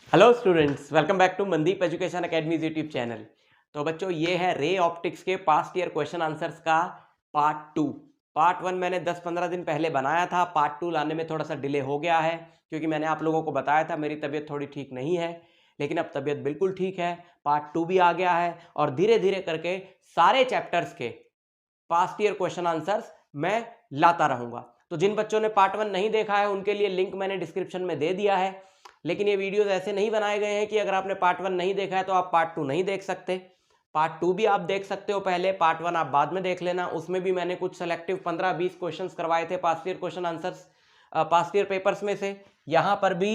Hello students, welcome back to Mandeep Education Academy's YouTube channel. तो बच्चों, ये है रे ऑप्टिक्स के पास्ट ईयर क्वेश्चन आंसर्स का पार्ट 2। पार्ट 1 मैंने 10-15 दिन पहले बनाया था। पार्ट 2 लाने में थोड़ा सा डिले हो गया है क्योंकि मैंने आप लोगों को बताया था मेरी तबीयत थोड़ी ठीक नहीं है, लेकिन अब तबीयत बिल्कुल ठीक है। पार्ट 2 भी आ गया है और धीरे धीरे करके सारे चैप्टर्स के पास्ट ईयर क्वेश्चन आंसर्स मैं लाता रहूंगा। तो जिन बच्चों ने पार्ट 1 नहीं देखा है उनके लिए लिंक मैंने डिस्क्रिप्शन में दे दिया है, लेकिन ये वीडियोस ऐसे नहीं बनाए गए हैं कि अगर आपने पार्ट 1 नहीं देखा है तो आप पार्ट 2 नहीं देख सकते। पार्ट 2 भी आप देख सकते हो पहले, पार्ट 1 आप बाद में देख लेना। उसमें भी मैंने कुछ सेलेक्टिव 15-20 क्वेश्चंस करवाए थे past year question answers, past year papers में से। यहाँ पर भी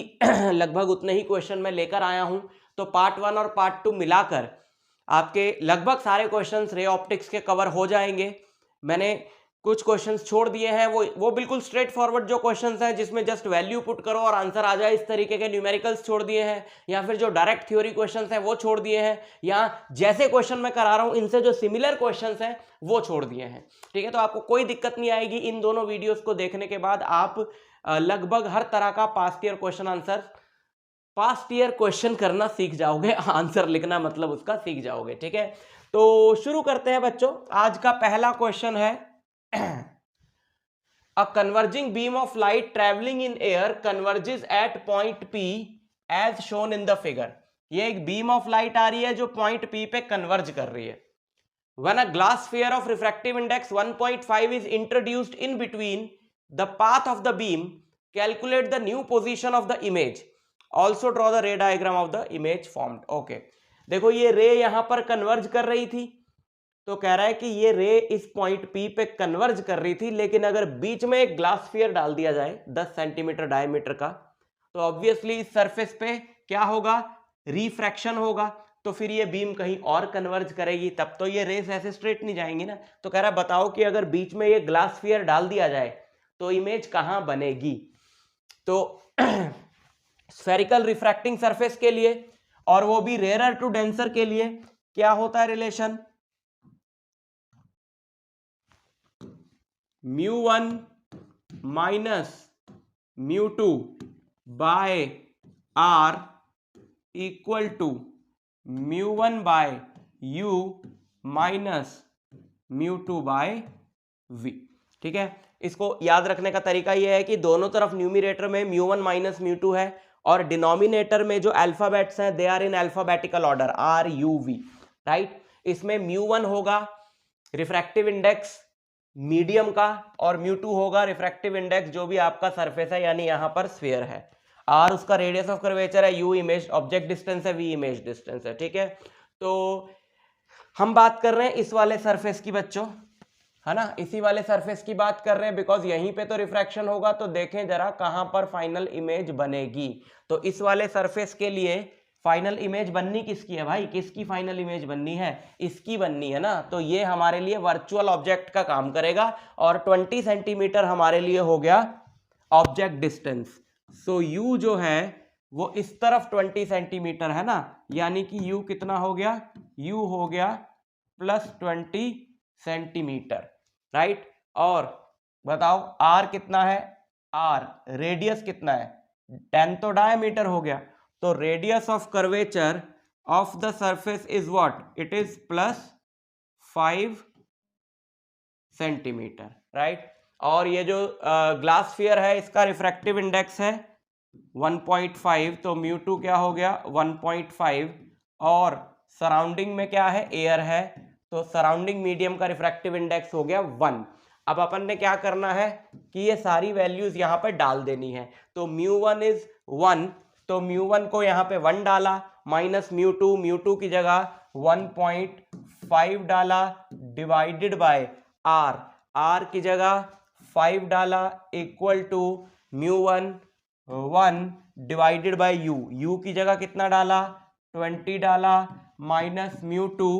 लगभग उतने ही क्वेश्चन मैं लेकर आया हूँ। तो पार्ट 1 और पार्ट 2 मिलाकर आपके लगभग सारे क्वेश्चंस रे ऑप्टिक्स के कवर हो जाएंगे। मैंने कुछ क्वेश्चंस छोड़ दिए हैं, वो बिल्कुल स्ट्रेट फॉरवर्ड जो क्वेश्चंस हैं जिसमें जस्ट वैल्यू पुट करो और आंसर आ जाए, इस तरीके के न्यूमेरिकल्स छोड़ दिए हैं, या फिर जो डायरेक्ट थ्योरी क्वेश्चंस हैं वो छोड़ दिए हैं, या जैसे क्वेश्चन मैं करा रहा हूं इनसे जो सिमिलर क्वेश्चंस हैं वो छोड़ दिए हैं। ठीक है, तो आपको कोई दिक्कत नहीं आएगी। इन दोनों वीडियोस को देखने के बाद आप लगभग हर तरह का past year question answer, past year question करना सीख जाओगे, आंसर लिखना मतलब उसका सीख जाओगे। ठीक है, तो शुरू करते हैं बच्चों। आज का पहला क्वेश्चन है A converging beam of light traveling in air converges at point P as shown in the figure। ये एक बीम ऑफ लाइट आ रही है जो पॉइंट P पे कन्वर्ज कर रही है। When a glass sphere of refractive index 1.5 is introduced in between the path of the beam, calculate the new position of the image. Also draw the ray diagram of the image formed. Okay, देखो ये रे यहां पर converge कर रही थी, तो कह रहा है कि ये रे इस पॉइंट P पे कन्वर्ज कर रही थी, लेकिन अगर बीच में एक ग्लास स्फीयर डाल दिया जाए 10 सेंटीमीटर डायमीटर का, तो ऑब्वियसली इस सरफेस पे क्या होगा, रिफ्रैक्शन होगा। तो फिर ये बीम कहीं और कन्वर्ज करेगी, तब तो ये रेस ऐसे स्ट्रेट नहीं जाएंगी ना। तो कह रहा है बताओ कि अगर बीच में ये ग्लास स्फीयर डाल दिया जाए तो इमेज कहां बनेगी। तो स्फेरिकल रिफ्रैक्टिंग सरफेस के लिए, और वो भी रेयर टू डेंसर के लिए, क्या होता है relation, μ1 minus μ2 by r equal to μ1 by u minus μ2 by v। ठीक है, इसको याद रखने का तरीका यह है कि दोनों तरफ न्यूमिरेटर में μ1 माइनस μ2 है और डिनोमिनेटर में जो अल्फाबेट्स हैं they are in alphabetical order, r u v, right. इसमें μ1 होगा रिफ्रैक्टिव इंडेक्स मीडियम का, और μ2 होगा रिफ्रैक्टिव इंडेक्स जो भी आपका सरफेस है, यानी यहां पर स्फीयर है। r उसका रेडियस ऑफ कर्वेचर है, u इमेज ऑब्जेक्ट डिस्टेंस है, v इमेज डिस्टेंस है। ठीक है, तो हम बात कर रहे हैं इस वाले सरफेस की बच्चों, है ना, इसी वाले सरफेस की बात कर रहे हैं, बिकॉज यहीं पे तो रिफ्रैक्शन होगा। तो देखें जरा कहां पर फाइनल इमेज बनेगी। तो इस वाले सरफेस के लिए फाइनल इमेज बननी किसकी है भाई, किसकी फाइनल इमेज बननी है, इसकी बननी है ना। तो ये हमारे लिए वर्चुअल ऑब्जेक्ट का काम करेगा, और 20 सेंटीमीटर हमारे लिए हो गया ऑब्जेक्ट डिस्टेंस। सो u जो है वो इस तरफ 20 सेंटीमीटर है ना, यानी कि u कितना हो गया, u हो गया +20 सेंटीमीटर, राइट। और बताओ r कितना है, r रेडियस कितना है, 10 तो डायमीटर हो गया। तो radius of curvature of the surface is what, it is +5 centimetre, right. और ये जो ग्लास स्फीयर है इसका रिफ्रैक्टिव इंडेक्स है 1.5, तो μ2 क्या हो गया 1.5, और सराउंडिंग में क्या है, एयर है, तो सराउंडिंग मीडियम का रिफ्रैक्टिव इंडेक्स हो गया 1। अब अपन ने क्या करना है कि ये सारी वैल्यूज यहाँ पर डाल देनी है। तो μ1 इज 1, तो μ1 को यहाँ पे 1 डाला, माइनस μ2 की जगह 1.5 डाला, डिवाइडेड बाय r की जगह 5 डाला, equal to μ1 1 divided by u की जगह कितना डाला 20 डाला, माइनस μ2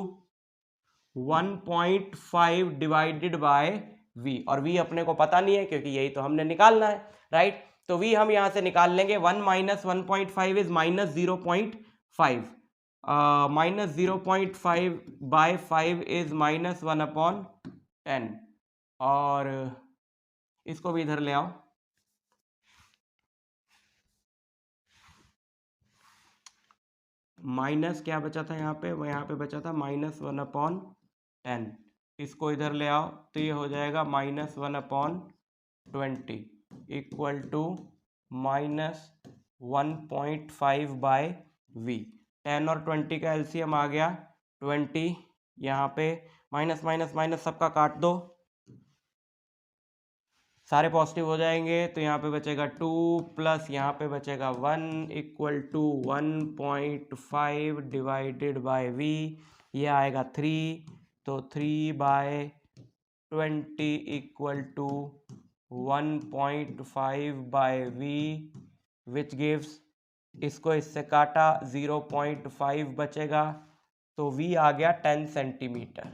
1.5 डिवाइडेड बाय v, और v अपने को पता नहीं है क्योंकि यही तो हमने निकालना है, राइट। तो v हम यहां से निकाल लेंगे, 1 minus 1.5 is minus 0.5, minus 0.5 by 5 is minus 1/10, और इसको भी इधर ले आओ। माइनस क्या बचा था यहाँ पे बचा था -1/10। इसको इधर ले आओ तो ये हो जाएगा -1/20 इक्वल टू -1.5/v। 10 और 20 का एलसीएम आ गया 20। यहाँ पे माइनस माइनस माइनस सबका काट दो, सारे पॉजिटिव हो जाएंगे तो यहाँ पे बचेगा 2 प्लस यहाँ पे बचेगा 1 equal to 1.5 divided by v। ये आएगा 3, तो 3/20 equal to 1.5/v which gives, इसको इससे काटा 0.5 बचेगा, तो v आ गया 10 सेंटीमीटर।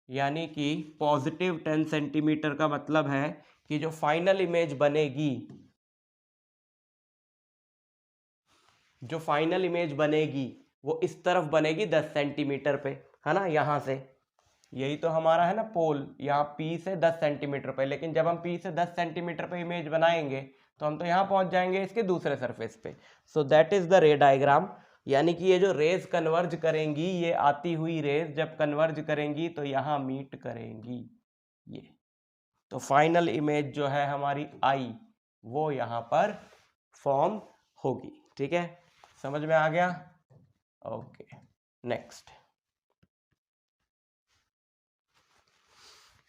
यानी कि पॉजिटिव 10 सेंटीमीटर का मतलब है कि जो फाइनल इमेज बनेगी, जो फाइनल इमेज बनेगी वो इस तरफ बनेगी 10 सेंटीमीटर पे, है ना। यहां से यही तो हमारा है ना पोल, यहाँ P से 10 सेंटीमीटर पे, लेकिन जब हम P से 10 सेंटीमीटर पे इमेज बनाएंगे तो हम तो यहाँ पहुंच जाएंगे इसके दूसरे सरफेस पे। सो दैट इज द रे डायग्राम। यानी कि ये जो रेज कन्वर्ज करेंगी, ये आती हुई रेज जब कन्वर्ज करेंगी तो यहाँ मीट करेंगी ये, तो फाइनल इमेज जो है हमारी आई वो यहाँ पर फॉर्म होगी। ठीक है, समझ में आ गया? Okay, next.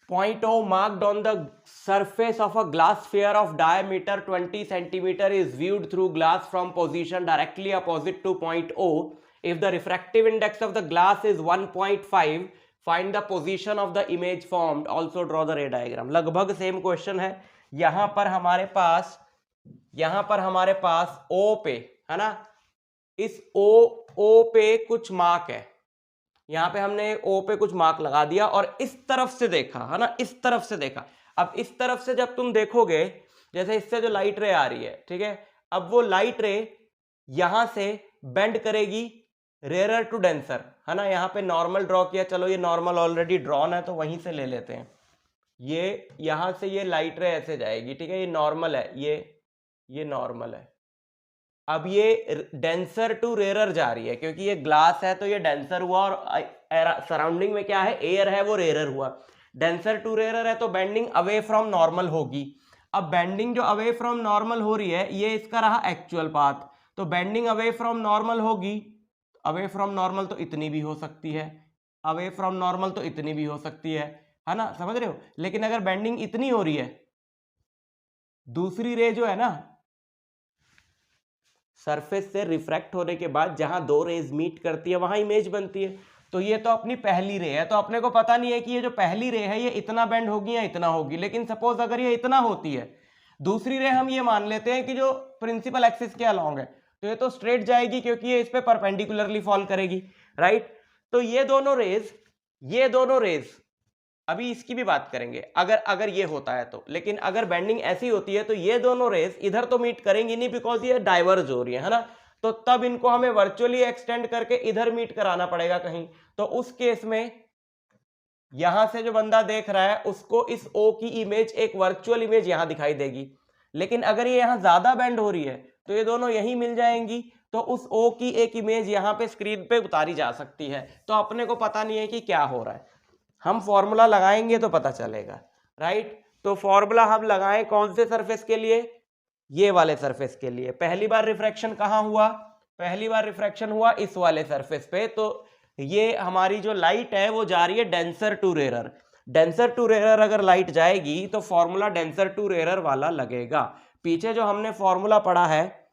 Point O marked on the surface of a glass sphere of diameter 20 centimeter is viewed through glass from position directly opposite to point O. If the refractive index of the glass is 1.5, find the position of the image formed. Also draw the ray diagram. लगभग same question है। यहाँ पर हमारे पास O पे, है ना, इस O पे कुछ मार्क है, यहाँ पे हमने O पे कुछ मार्क लगा दिया और इस तरफ से देखा, है ना, इस तरफ से देखा। अब इस तरफ से जब तुम देखोगे, जैसे इससे जो लाइट रे आ रही है, ठीक है, अब वो लाइट रे यहां से बेंड करेगी रेयर टू डेंसर, है ना। यहाँ पे नॉर्मल ड्रॉ किया, चलो ये नॉर्मल ऑलरेडी ड्रॉन है तो वहीं से ले लेते हैं। ये यहां से ये लाइट रे ऐसे जाएगी, ठीक है, ये नॉर्मल है, ये नॉर्मल है। अब ये डेंसर टू रेयर जा रही है, क्योंकि ये ग्लास है तो ये डेंसर हुआ और सराउंडिंग में क्या है, एयर है, वो रेयर हुआ। डेंसर टू रेयर है तो बेंडिंग अवे फ्रॉम नॉर्मल होगी। अब बेंडिंग जो अवे फ्रॉम नॉर्मल हो रही है, ये इसका रहा एक्चुअल पाथ, तो बेंडिंग अवे फ्रॉम नॉर्मल होगी। अवे फ्रॉम नॉर्मल तो इतनी भी हो सकती है, अवे फ्रॉम नॉर्मल तो इतनी भी हो सकती है ना, समझ रहे हो। लेकिन अगर बेंडिंग इतनी हो रही है, दूसरी रे जो है ना, सरफेस से रिफ्रैक्ट होने के बाद जहां दो रेज मीट करती है वहां इमेज बनती है। तो ये तो अपनी पहली रे है, तो अपने को पता नहीं है कि ये जो पहली रे है ये इतना बेंड होगी या इतना होगी। लेकिन सपोज अगर ये इतना होती है, दूसरी रे हम ये मान लेते हैं कि जो प्रिंसिपल एक्सिस के अलोंग है, तो ये तो स्ट्रेट जाएगी क्योंकि ये इस पे परपेंडिकुलरली फॉल करेगी, राइट। तो ये दोनों रेज अभी इसकी भी बात करेंगे अगर ये होता है तो। लेकिन अगर बेंडिंग ऐसी होती है तो ये दोनों रेज इधर तो मीट करेंगी नहीं, बिकॉज ये डाइवर्ज हो रही है ना। तो तब इनको हमें वर्चुअली एक्सटेंड करके इधर मीट कराना पड़ेगा कहीं। तो उस केस में यहां से जो बंदा देख रहा है उसको इस O की इमेज, एक वर्चुअल इमेज यहां दिखाई देगी। लेकिन अगर ये यहां ज्यादा बेंड हो रही है तो ये दोनों यहीं मिल जाएंगी, तो उस O की एक इमेज यहां पे स्क्रीन पे उतारी जा सकती है। तो अपने को पता नहीं है कि क्या हो रहा है, हम फॉर्मूला लगाएंगे तो पता चलेगा, राइट। तो फॉर्मूला हम लगाएं कौन से सरफेस के लिए, ये वाले सरफेस के लिए। पहली बार रिफ्रैक्शन कहां हुआ, पहली बार रिफ्रैक्शन हुआ इस वाले सरफेस पे। तो ये हमारी जो लाइट है वो जा रही है denser to rare. Denser to rare अगर लाइट जाएगी तो फॉर्मूला डेंसर टू रेयर वाला लगेगा। पीछे जो हमने फॉर्मूला पढ़ा है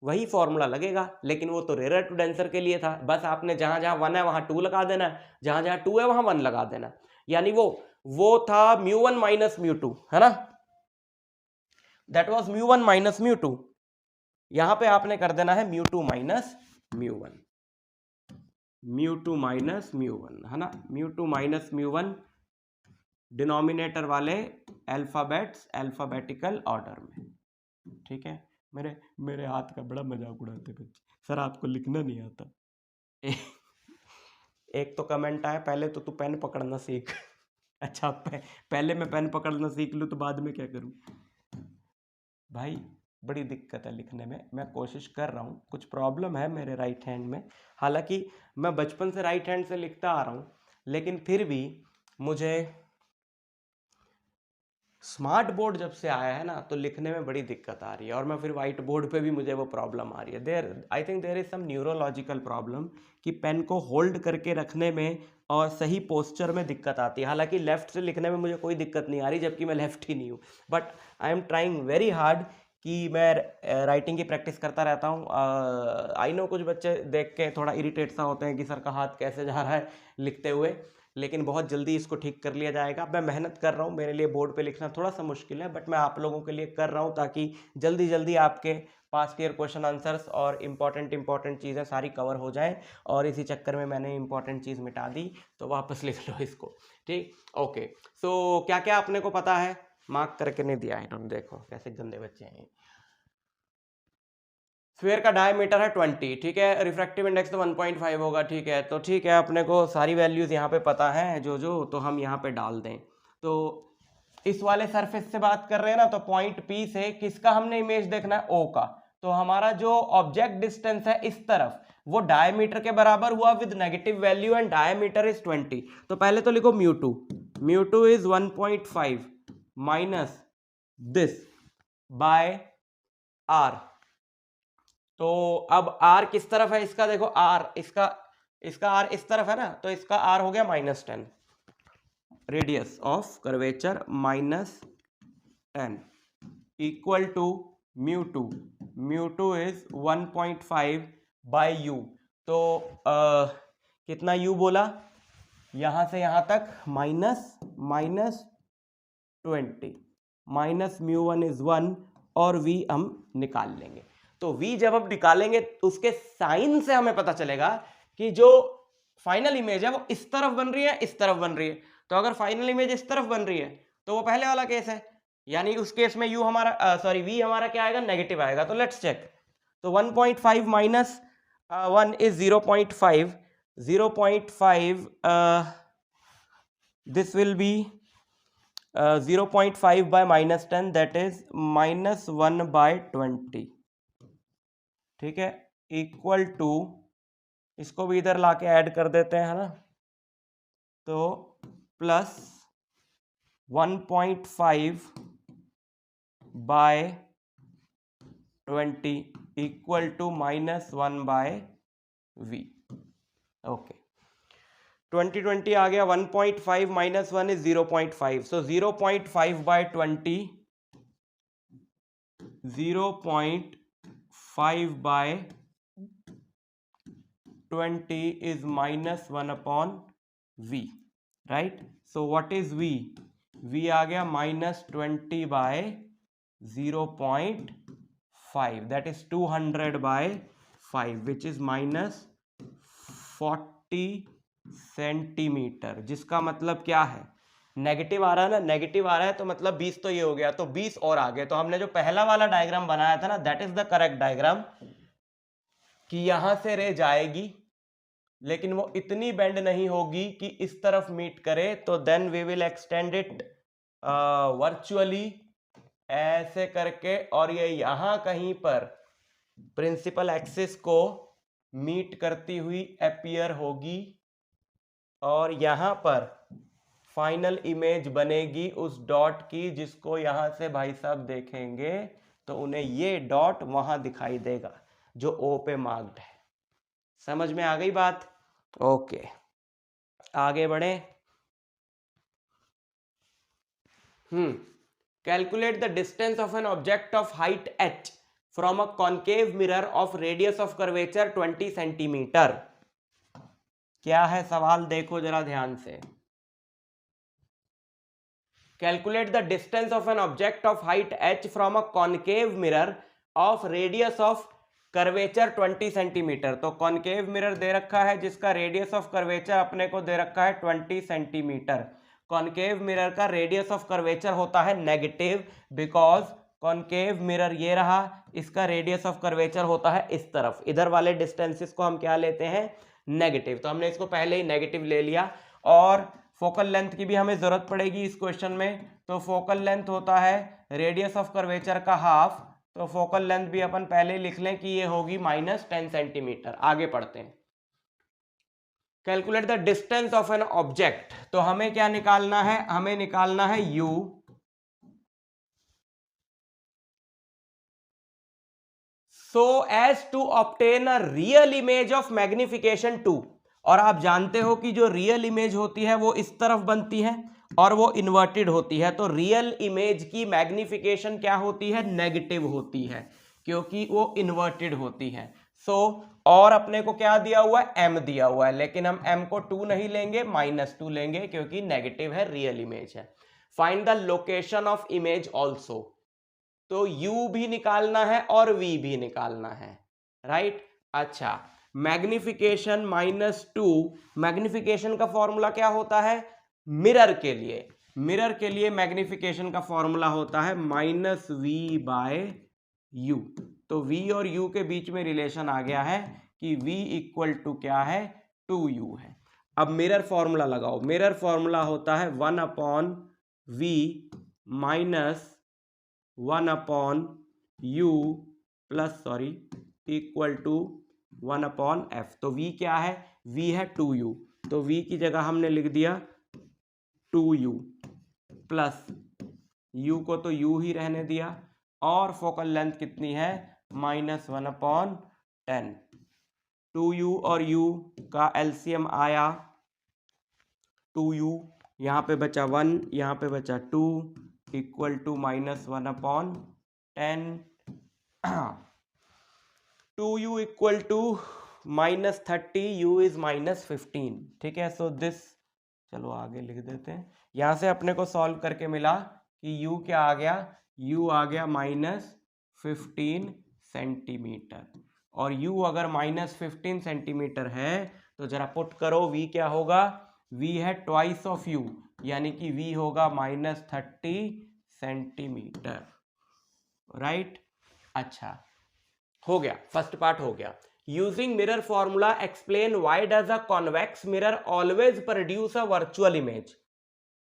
वही फॉर्मूला लगेगा, लेकिन वो तो रेयर टू डेंसर के लिए था। बस आपने जहां जहां 1 है वहां 2 लगा देना है, जहां जहां 2 है वहां 1 लगा देना। यानी वो था μ1 माइनस μ2, है ना, दैट वाज μ1 माइनस μ2। यहां पे आपने कर देना है μ2 माइनस μ1, μ2 माइनस μ1, है ना, μ2 माइनस μ1 डिनोमिनेटर वाले अल्फाबेटिकल ऑर्डर में। ठीक है, मेरे हाथ का बड़ा मजाक उड़ाते बच्चे, सर आपको लिखना नहीं आता। एक तो कमेंट आया, पहले तो तू पेन पकड़ना सीख। अच्छा, पहले मैं पेन पकड़ना सीख लूँ तो बाद में क्या करूँ भाई। बड़ी दिक्कत है लिखने में। मैं कोशिश कर रहा हूँ, कुछ प्रॉब्लम है मेरे राइट हैंड में, हालांकि मैं बचपन से राइट हैंड से लिखता आ रहा हूँ, लेकिन फिर भी मुझे स्मार्ट बोर्ड जब से आया है ना तो लिखने में बड़ी दिक्कत आ रही है, और मैं फिर वाइट बोर्ड पे भी मुझे वो प्रॉब्लम आ रही है। I think there is some neurological problem कि पेन को होल्ड करके रखने में और सही पोस्चर में दिक्कत आती है। हालांकि लेफ्ट से लिखने में मुझे कोई दिक्कत नहीं आ रही, जबकि मैं लेफ्ट ही नहीं हूँ, but I am trying very hard कि मैं राइटिंग की प्रैक्टिस करता रहता हूँ। आई नो कुछ बच्चे देख के थोड़ा इरिटेट सा होते हैं कि सर का हाथ कैसे जा रहा है लिखते हुए, लेकिन बहुत जल्दी इसको ठीक कर लिया जाएगा। मैं मेहनत कर रहा हूँ, मेरे लिए बोर्ड पे लिखना थोड़ा सा मुश्किल है, बट मैं आप लोगों के लिए कर रहा हूँ ताकि जल्दी जल्दी आपके पास्ट ईयर क्वेश्चन आंसर्स और इम्पॉर्टेंट चीज़ें सारी कवर हो जाएं। और इसी चक्कर में मैंने इंपॉर्टेंट चीज़ मिटा दी, तो वापस लिख लो इसको, ठीक। ओके, सो क्या क्या आपने को पता है, मार्क करके नहीं दिया है इन्होंने, देखो कैसे गंदे बच्चे हैं। स्फीयर का डायमीटर है 20, ठीक है। रिफ्रैक्टिव इंडेक्स तो 1.5 होगा, ठीक है। तो ठीक है, अपने को सारी वैल्यूज यहाँ पे पता है जो तो हम यहाँ पे डाल दें। तो इस वाले सरफेस से बात कर रहे हैं ना, तो पॉइंट पी से किसका हमने इमेज देखना है, ओ का। तो हमारा जो ऑब्जेक्ट डिस्टेंस है इस तरफ, वो डायमीटर के बराबर हुआ with negative value, and diameter is 20। तो पहले तो लिखो mu two is 1.5 minus this by r. तो अब r किस तरफ है इसका, देखो r इसका r इस तरफ है ना, तो इसका r हो गया -10, radius of curvature -10 equal to mu two is 1.5 by u। तो कितना u बोला, यहां से यहां तक माइनस 20 माइनस μ1 इज 1, और v हम निकाल लेंगे। तो v जब हम निकालेंगे उसके साइन से हमें पता चलेगा कि जो फाइनल इमेज है वो इस तरफ बन रही है, इस तरफ बन रही है। तो अगर फाइनल इमेज इस तरफ बन रही है तो वो पहले वाला केस है, यानी उस केस में u हमारा v हमारा क्या आएगा, नेगेटिव आएगा। तो लेट्स चेक। तो 1.5 minus 1 is 0.5, 0.5 this will be 0.5 by -10, that is -1 by 20, ठीक है, इक्वल टू, इसको भी इधर लाके ऐड कर देते हैं, है ना, तो plus 1.5 by 20 equal to -1 by v। Okay, 20 आ गया, 1.5 minus 1 is 0.5, so 0.5 by 20, 0.5 by 20 is -1 upon v, right? So what is v? v आ गया -20 by 0.5, that is 200 by 5, which is -40 centimetre, जिसका मतलब क्या है, नेगेटिव आ रहा है ना, नेगेटिव आ रहा है तो मतलब 20 तो ये हो गया, तो 20 और आगे। तो हमने जो पहला वाला डायग्राम बनाया था ना, that is the correct diagram, कि यहां से रे जाएगी लेकिन वो इतनी बेंड नहीं होगी कि इस तरफ मीट करे, तो then we will extend it virtually ऐसे करके, और ये यहां कहीं पर प्रिंसिपल एक्सिस को मीट करती हुई अपीयर होगी, और यहां पर फाइनल इमेज बनेगी उस डॉट की, जिसको यहां से भाई साहब देखेंगे तो उन्हें ये डॉट वहां दिखाई देगा जो ओ पे मार्क्ड है। समझ में आ गई बात? ओके, आगे बढ़े। Calculate the distance of an object of height h from a concave mirror of radius of curvature 20 centimetre. क्या है सवाल, देखो जरा ध्यान से। Calculate the distance of an object of height h from a concave mirror of radius of curvature 20 centimetre. तो concave mirror दे रखा है जिसका रेडियस ऑफ कर्वेचर अपने को दे रखा है 20 सेंटीमीटर। कॉन्केव मिरर का रेडियस ऑफ कर्वेचर होता है नेगेटिव, बिकॉज कॉन्केव मिरर ये रहा, इसका रेडियस ऑफ कर्वेचर होता है इस तरफ, इधर वाले डिस्टेंसेस को हम क्या लेते हैं, नेगेटिव। तो हमने इसको पहले ही नेगेटिव ले लिया। और फोकल लेंथ की भी हमें जरूरत पड़ेगी इस क्वेश्चन में, तो फोकल लेंथ होता है रेडियस ऑफ कर्वेचर का हाफ, तो फोकल लेंथ भी अपन पहले लिख लें कि ये होगी -10 सेंटीमीटर। आगे पढ़ते हैं। Calculate the distance of an object. तो हमें क्या निकालना है, हमें निकालना है u so as to obtain a real image of magnification 2। और आप जानते हो कि जो रियल इमेज होती है वो इस तरफ बनती है और वो इन्वर्टेड होती है। तो रियल इमेज की मैग्निफिकेशन क्या होती है, नेगेटिव होती है, क्योंकि वो इन्वर्टेड होती है। और अपने को क्या दिया हुआ है, m दिया हुआ है, लेकिन हम m को 2 नहीं लेंगे, -2 लेंगे, क्योंकि नेगेटिव है, रियल इमेज है। Find the location of image also. तो u भी निकालना है और v भी निकालना है, राइट। अच्छा, मैग्निफिकेशन -2, मैग्निफिकेशन का फॉर्मूला क्या होता है मिरर के लिए? मिरर के लिए मैग्निफिकेशन का फॉर्मूला होता है -v/u। तो v और u के बीच में रिलेशन आ गया है कि v इक्वल टू क्या है, 2u है। अब मिरर फॉर्मूला लगाओ। मिरर फॉर्मूला होता है 1/v -1/u equal to 1/f। तो v क्या है, v है 2u, तो v की जगह हमने लिख दिया 2u प्लस u को तो u ही रहने दिया, और फोकल लेंथ कितनी है, -1/10। 2u और u का एलसीएम आया 2u, यहाँ पे बचा 1, यहाँ पे बचा 2 equal to -1/10। 2u equal to -30, u is -15। ठीक है, सो दिस, चलो आगे लिख देते हैं। यहां से अपने को सॉल्व करके मिला कि u क्या आ गया, u आ गया -15 सेंटीमीटर। और u अगर -15 सेंटीमीटर है तो जरा पुट करो, v क्या होगा, v है ट्वाइस ऑफ u, यानी कि v होगा -30 सेंटीमीटर, राइट। अच्छा, हो गया, फर्स्ट पार्ट हो गया। Using mirror formula explain why does a convex mirror always produce a virtual image.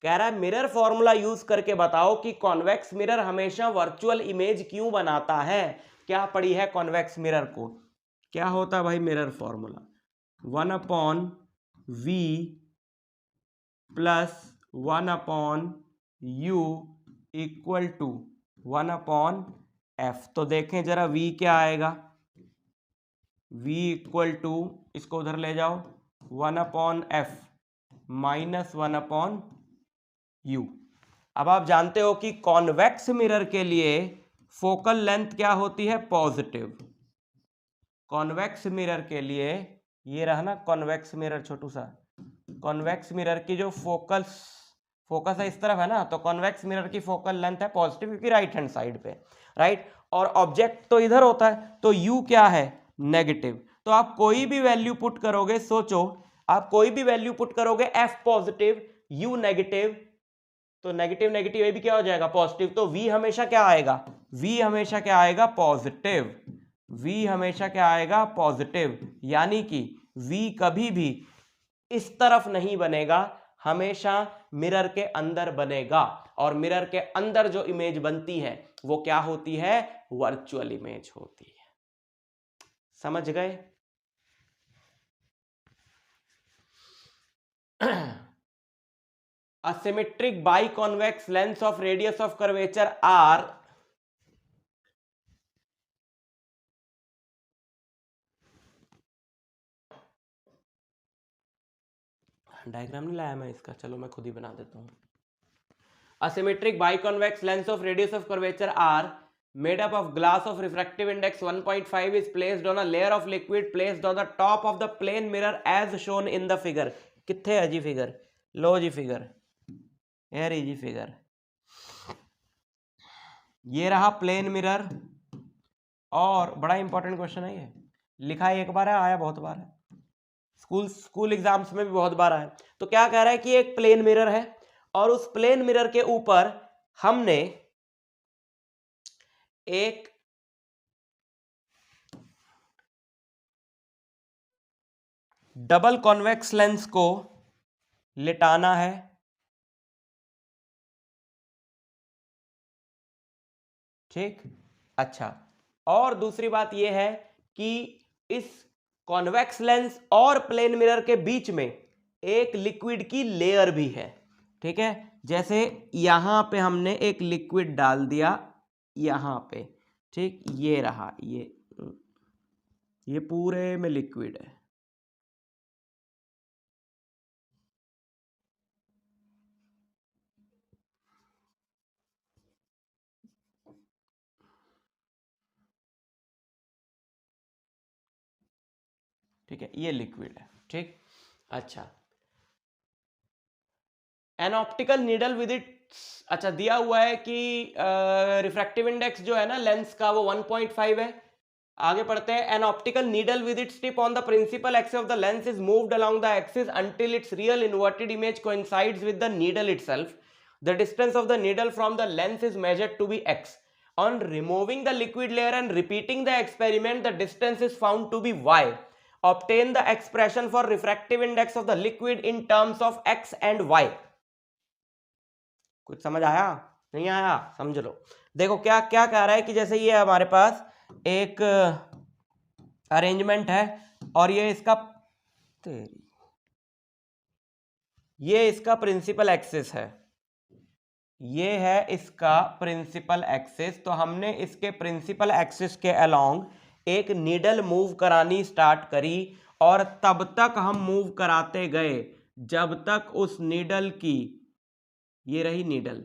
कह रहा है मिरर फॉर्मूला यूज करके बताओ कि कॉन्वेक्स मिरर हमेशा वर्चुअल इमेज क्यों बनाता है। क्या पड़ी है कॉन्वेक्स मिरर को, क्या होता है भाई mirror formula, 1/v plus 1/u equal to 1/f। तो देखें जरा v क्या आएगा, v इक्वल टू, इसको उधर ले जाओ, 1/f माइनस 1/u। अब आप जानते हो कि कॉन्वेक्स मिरर के लिए फोकल लेंथ क्या होती है, पॉजिटिव। कॉन्वेक्स मिरर के लिए, ये रहा ना कॉन्वेक्स मिरर, छोटू सा कॉन्वेक्स मिरर की जो फोकस है इस तरफ है ना, तो कॉन्वेक्स मिरर की फोकल लेंथ है पॉजिटिव, क्योंकि राइट हैंड साइड पे, राइट। और ऑब्जेक्ट तो इधर होता है, तो u क्या है, नेगेटिव। तो आप कोई भी वैल्यू पुट करोगे, सोचो आप कोई भी वैल्यू पुट करोगे, f पॉजिटिव u नेगेटिव, तो नेगेटिव नेगेटिव ये भी क्या हो जाएगा, पॉजिटिव। तो v हमेशा क्या आएगा, v हमेशा क्या आएगा, पॉजिटिव। v हमेशा क्या आएगा, पॉजिटिव, यानी कि v कभी भी इस तरफ नहीं बनेगा, हमेशा मिरर के अंदर बनेगा। और मिरर के अंदर जो इमेज बनती है वो क्या होती है, वर्चुअल इमेज होती है। समझ गए? A symmetric biconvex lens of radius of curvature r diagram नहीं लाया मैं इसका, चलो मैं खुद ही बना देता हूं। A symmetric biconvex lens of radius of curvature r made up of glass of refractive index 1.5 is placed on a layer of liquid placed on the top of the plane mirror as shown in the figure। कित्थे है जी figure, लो जी figure, ये रही जी figure, ये रहा plane mirror. और बड़ा important question है ये, लिखा एक बार है, आया बहुत बार है, स्कूल एग्जाम्स में भी बहुत बार आया। तो क्या कह रहा है कि एक प्लेन मिरर है और उस प्लेन मिरर के ऊपर हमने एक डबल कॉन्वेक्स लेंस को लिटाना है, ठीक। अच्छा, और दूसरी बात यह है कि इस कॉन्वेक्स लेंस और प्लेन मिरर के बीच में एक लिक्विड की लेयर भी है, ठीक है। जैसे यहां पे हमने एक लिक्विड डाल दिया यहां पे, ठीक, ये रहा, ये पूरे में लिक्विड है। ठीक है, ये लिक्विड है, ठीक। अच्छा, N optical needle with it's, अच्छा दिया हुआ है कि रिफ्रैक्टिव इंडेक्स जो है ना लेंस का वो 1.5 है। आगे पढ़ते हैं। An optical needle with its tip on the principal axis of the lens is moved along the axis until its real inverted image coincides with the needle itself. The distance of the needle from the lens is measured to be x. On removing the liquid layer and repeating the experiment, the distance is found to be y. Obtain the expression for refractive index of the liquid in terms of x and y. कुछ समझ आया? नहीं आया? समझ लो। देखो क्या क्या कह रहा है कि जैसे ये हमारे पास एक अरेंजमेंट है और ये इसका प्रिंसिपल एक्सिस है, ये है इसका प्रिंसिपल एक्सिस। तो हमने इसके प्रिंसिपल एक्सिस के अलोंग एक नीडल मूव करानी स्टार्ट करी और तब तक हम मूव कराते गए जब तक उस नीडल की, ये रही नीडल,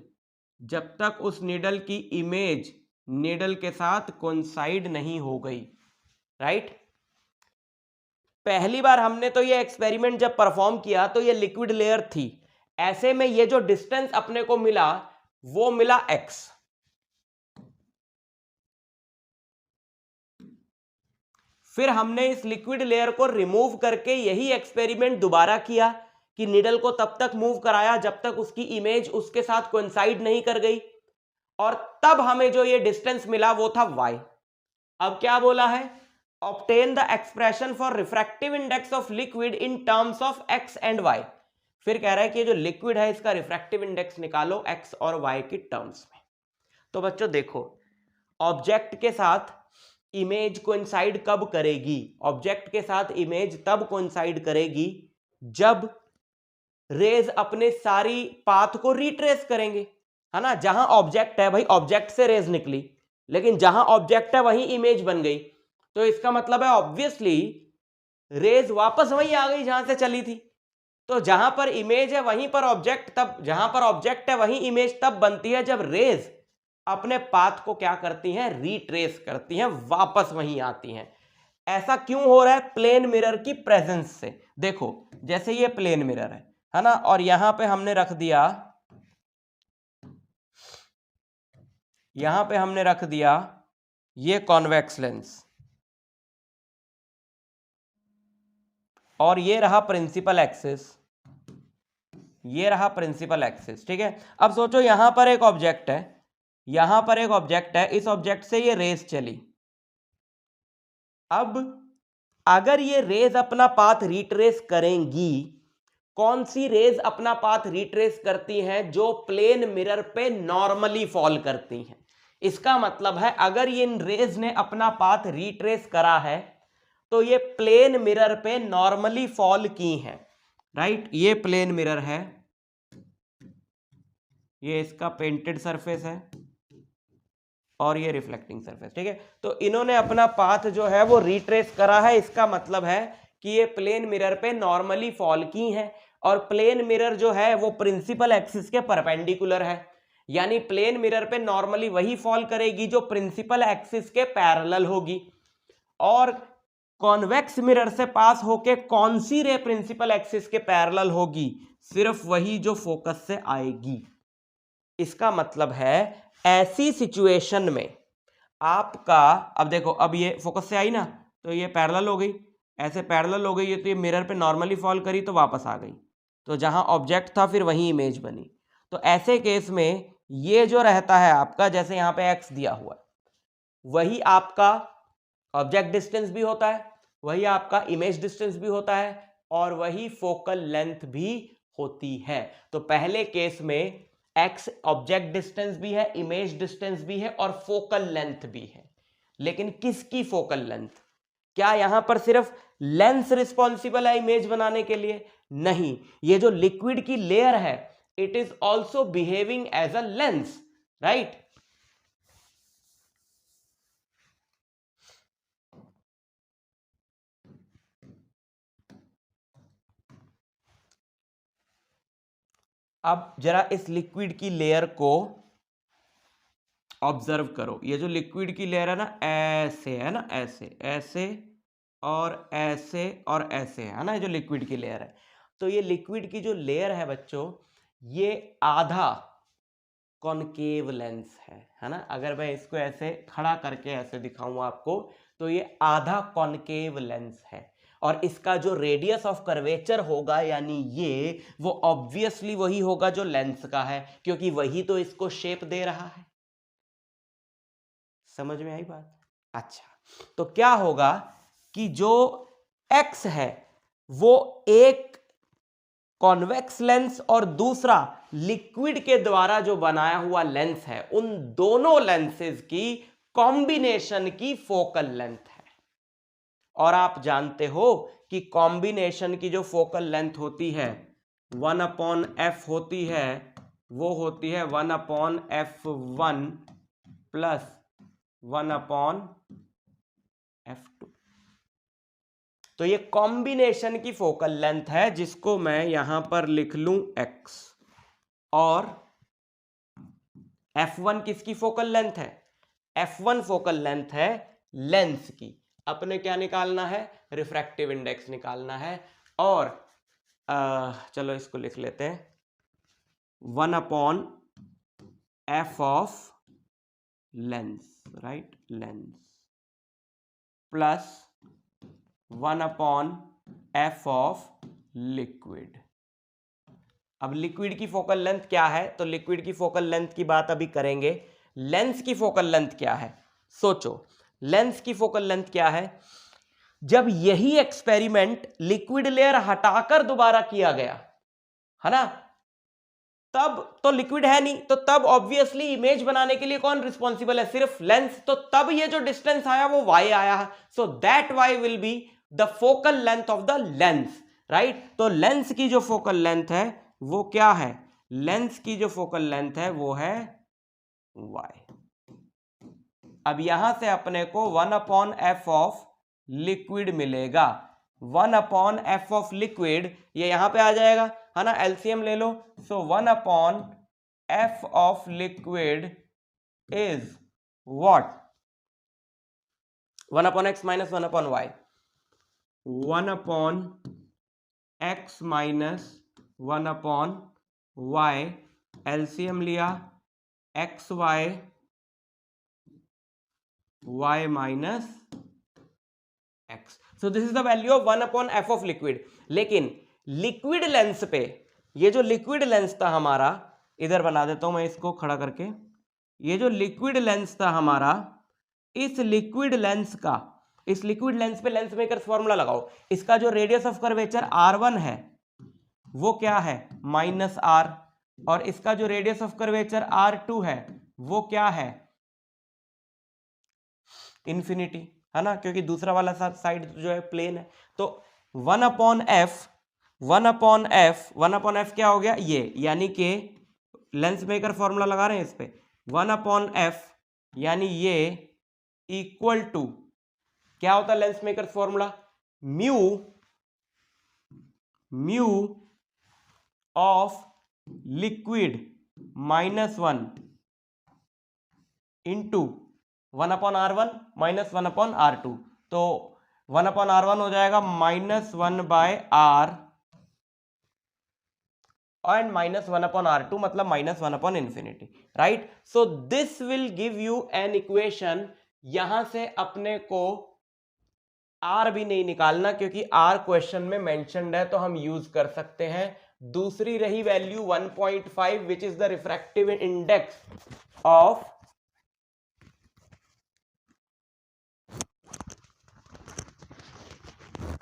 जब तक उस नीडल की इमेज नीडल के साथ कोइंसाइड नहीं हो गई, राइट। पहली बार हमने तो ये एक्सपेरिमेंट जब परफॉर्म किया तो ये लिक्विड लेयर थी, ऐसे में ये जो डिस्टेंस अपने को मिला वो मिला x। फिर हमने इस लिक्विड लेयर को रिमूव करके यही एक्सपेरिमेंट दोबारा किया कि नीडल को तब तक मूव कराया जब तक उसकी इमेज उसके साथ कोइंसाइड नहीं कर गई, और तब हमें जो ये डिस्टेंस मिला वो था y। अब क्या बोला है? Obtain the expression for refractive index of liquid in terms of x and y। फिर कह रहा है कि ये जो लिक्विड है इसका रिफ्रैक्टिव इंडेक्स निकालो x और y की टर्म्स में। तो बच्चों देखो, ऑब्जेक्ट के साथ इमेज कोइंसाइड कब करेगी? ऑब्जेक्ट के साथ इमेज तब कोइंसाइड करेगी जब रेज अपने सारी पाथ को रिट्रेस करेंगे, है ना। जहां ऑब्जेक्ट है भाई, ऑब्जेक्ट से रेज निकली, लेकिन जहां ऑब्जेक्ट है वहीं इमेज बन गई, तो इसका मतलब है ऑब्वियसली रेज वापस वहीं आ गई जहां से चली थी। तो जहां पर इमेज है वहीं पर ऑब्जेक्ट, तब जहां पर ऑब्जेक्ट है वहीं इमेज तब बनती है जब रेज अपने पाथ को क्या करती हैं? रिट्रेस करती हैं, वापस वहीं आती हैं। ऐसा क्यों हो रहा है? प्लेन मिरर की प्रेजेंस से। देखो जैसे ये प्लेन मिरर है ना, और यहां पे हमने रख दिया, यहां पे हमने रख दिया ये कॉन्वेक्स लेंस, और ये रहा प्रिंसिपल एक्सिस, ये रहा प्रिंसिपल एक्सिस, ठीक है। अब सोचो यहां पर एक ऑब्जेक्ट है, यहां पर एक ऑब्जेक्ट है, इस ऑब्जेक्ट से ये रेस चली। अब अगर ये रेज अपना पाथ रिट्रेस करेंगी, कौन सी रेज अपना पाथ रिट्रेस करती हैं? जो प्लेन मिरर पे नॉर्मली फॉल करती हैं। इसका मतलब है अगर ये इन रेज ने अपना पाथ रिट्रेस करा है तो ये प्लेन मिरर पे नॉर्मली फॉल की हैं, राइट। ये प्लेन मिरर है, ये इसका पेंटेड सरफेस है और ये रिफ्लेक्टिंग सरफेस, ठीक है। तो इन्होंने अपना पाथ जो है वो रिट्रेस करा है। इसका मतलब है कि ये प्लेन मिरर पे नॉर्मली फॉल की हैं, और प्लेन मिरर जो है वो प्रिंसिपल एक्सिस के परपेंडिकुलर है, यानी प्लेन मिरर पे नॉर्मली वही फॉल करेगी जो प्रिंसिपल एक्सिस के पैरेलल होगी। और कॉन्वेक्स मिरर से पास होके कौन सी रे प्रिंसिपल एक्सिस के पैरेलल होगी? सिर्फ वही जो फोकस से आएगी। इसका मतलब है ऐसी सिचुएशन में आपका, अब देखो, अब ये फोकस से आई ना, तो ये पैरेलल हो गई, ऐसे पैरेलल हो गई, तो ये मिरर पे नॉर्मली फॉल करी तो वापस आ गई, तो जहां ऑब्जेक्ट था फिर वहीं इमेज बनी। तो ऐसे केस में ये जो रहता है आपका, जैसे यहां पे x दिया हुआ है, वही आपका ऑब्जेक्ट डिस्टेंस भी होता है, वही आपका इमेज डिस्टेंस भी होता है, और वही फोकल लेंथ भी होती है। तो पहले केस में एक्स ऑब्जेक्ट डिस्टेंस भी है, इमेज डिस्टेंस भी है और फोकल लेंथ भी है। लेकिन किसकी फोकल लेंथ? क्या यहां पर सिर्फ लेंस रिस्पॉन्सिबल है इमेज बनाने के लिए? नहीं, ये जो लिक्विड की लेयर है it is also behaving as a lens, right? अब जरा इस लिक्विड की लेयर को ऑब्जर्व करो। ये जो लिक्विड की लेयर है ना, ऐसे है ना, ऐसे ऐसे और ऐसे और ऐसे है ना, ये जो लिक्विड की लेयर है। तो ये लिक्विड की जो लेयर है बच्चों, ये आधा कॉनकेव लेंस है ना। अगर मैं इसको ऐसे खड़ा करके ऐसे दिखाऊं आपको, तो ये आधा कॉनकेव लेंस है। और इसका जो रेडियस ऑफ कर्वेचर होगा, यानी ये, वो ऑब्वियसली वही होगा जो लेंस का है, क्योंकि वही तो इसको शेप दे रहा है। समझ में आई बात? अच्छा, तो क्या होगा कि जो x है वो एक कॉन्वेक्स लेंस और दूसरा लिक्विड के द्वारा जो बनाया हुआ लेंस है, उन दोनों लेंसेज की कॉम्बिनेशन की फोकल लेंथ है। और आप जानते हो कि कॉम्बिनेशन की जो फोकल लेंथ होती है 1/f होती है, वो होती है 1/f1 प्लस 1/f2। तो ये कॉम्बिनेशन की फोकल लेंथ है, जिसको मैं यहां पर लिख लूं x। और f1 किसकी फोकल लेंथ है? f1 फोकल लेंथ है लेंस की। अपने क्या निकालना है? रिफ्रैक्टिव इंडेक्स निकालना है। और चलो इसको लिख लेते हैं 1/f of lens, right, lens plus 1/f of liquid. अब लिक्विड की फोकल लेंथ क्या है? तो लिक्विड की फोकल लेंथ की बात अभी करेंगे। लेंस की फोकल लेंथ क्या है? सोचो, लेंस की फोकल लेंथ क्या है? जब यही एक्सपेरिमेंट लिक्विड लेयर हटाकर दोबारा किया गया है ना, तब तो लिक्विड है नहीं, तो तब ऑब्वियसली इमेज बनाने के लिए कौन रिस्पॉन्सिबल है? सिर्फ लेंस। तो तब ये जो डिस्टेंस आया वो y आया है। So that y will be the focal length of the lens, right? तो लेंस की जो फोकल लेंथ है वो क्या है? लेंस की जो फोकल लेंथ है वो है y। अब यहां से अपने को 1/f ऑफ लिक्विड मिलेगा। 1/f ऑफ लिक्विड ये यहां पे आ जाएगा, है ना, एलसीएम ले लो। So 1/f of liquid is what? 1/x minus 1/y। 1/x minus 1/y, LCM लिया, x y y minus x। So this is the value of 1/f of liquid. लेकिन लिक्विड लेंस पे, ये जो लिक्विड लेंस था हमारा, इधर बना देता हूं मैं इसको खड़ा करके, ये जो लिक्विड लेंस था हमारा, इस लिक्विड लेंस का, इस लिक्विड लेंस पे लेंस मेकर्स फॉर्मूला लगाओ। इसका जो रेडियस ऑफ कर्वेचर r1 है वो क्या है? -r। और इसका जो रेडियस ऑफ कर्वेचर r2 है वो क्या है? इंफिनिटी, है ना, क्योंकि दूसरा वाला साइड जो है प्लेन है। तो 1/f क्या हो गया? ये, यानी कि लेंस मेकर फॉर्मूला लगा रहे हैं इस पे, 1/f यानी ये इक्वल टू क्या होता है lens maker formula? Mu of liquid -1 into 1/r1 minus 1/r2। तो 1/r1 हो जाएगा -1/r and -1/r2, मतलब -1/infinity, right? So this will give you an equation. यहां से अपने को r भी नहीं निकालना, क्योंकि r क्वेश्चन में मेंशन्ड है, तो हम यूज कर सकते हैं। दूसरी रही value 1.5 which is the refractive index of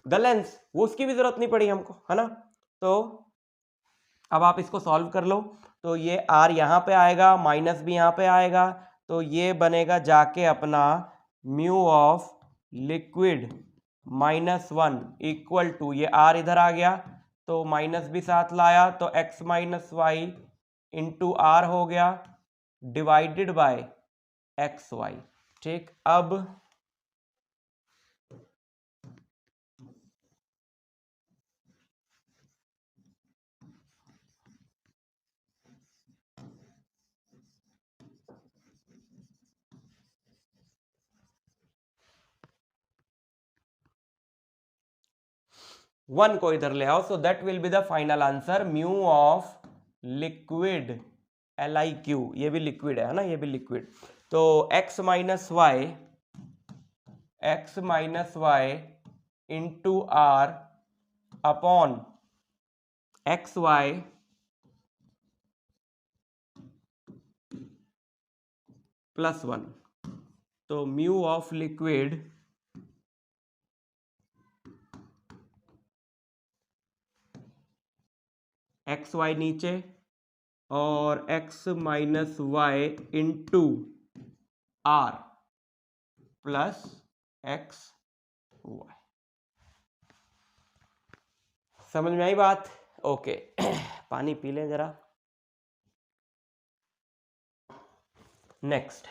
the lens, वो उसकी भी जरूरत नहीं पड़ी हमको, है ना। तो अब आप इसको सॉल्व कर लो। तो ये R यहाँ पे आएगा, माइनस भी यहाँ पे आएगा, तो ये बनेगा जाके अपना mu of liquid -1 equal to, ये R इधर आ गया तो माइनस भी साथ लाया तो x minus y into r हो गया डिवाइडेड बाय एक्स वाई। ठीक, अब वन को इधर ले आओ, so that will be the final answer mu of liquid LIQ, ये भी लिक्विड है ना, ये भी लिक्विड। तो x minus y into r upon x y plus 1, तो mu of liquid x y नीचे और x minus y into r plus x y. समझ में आई बात? ओके पानी पी लें जरा। Next,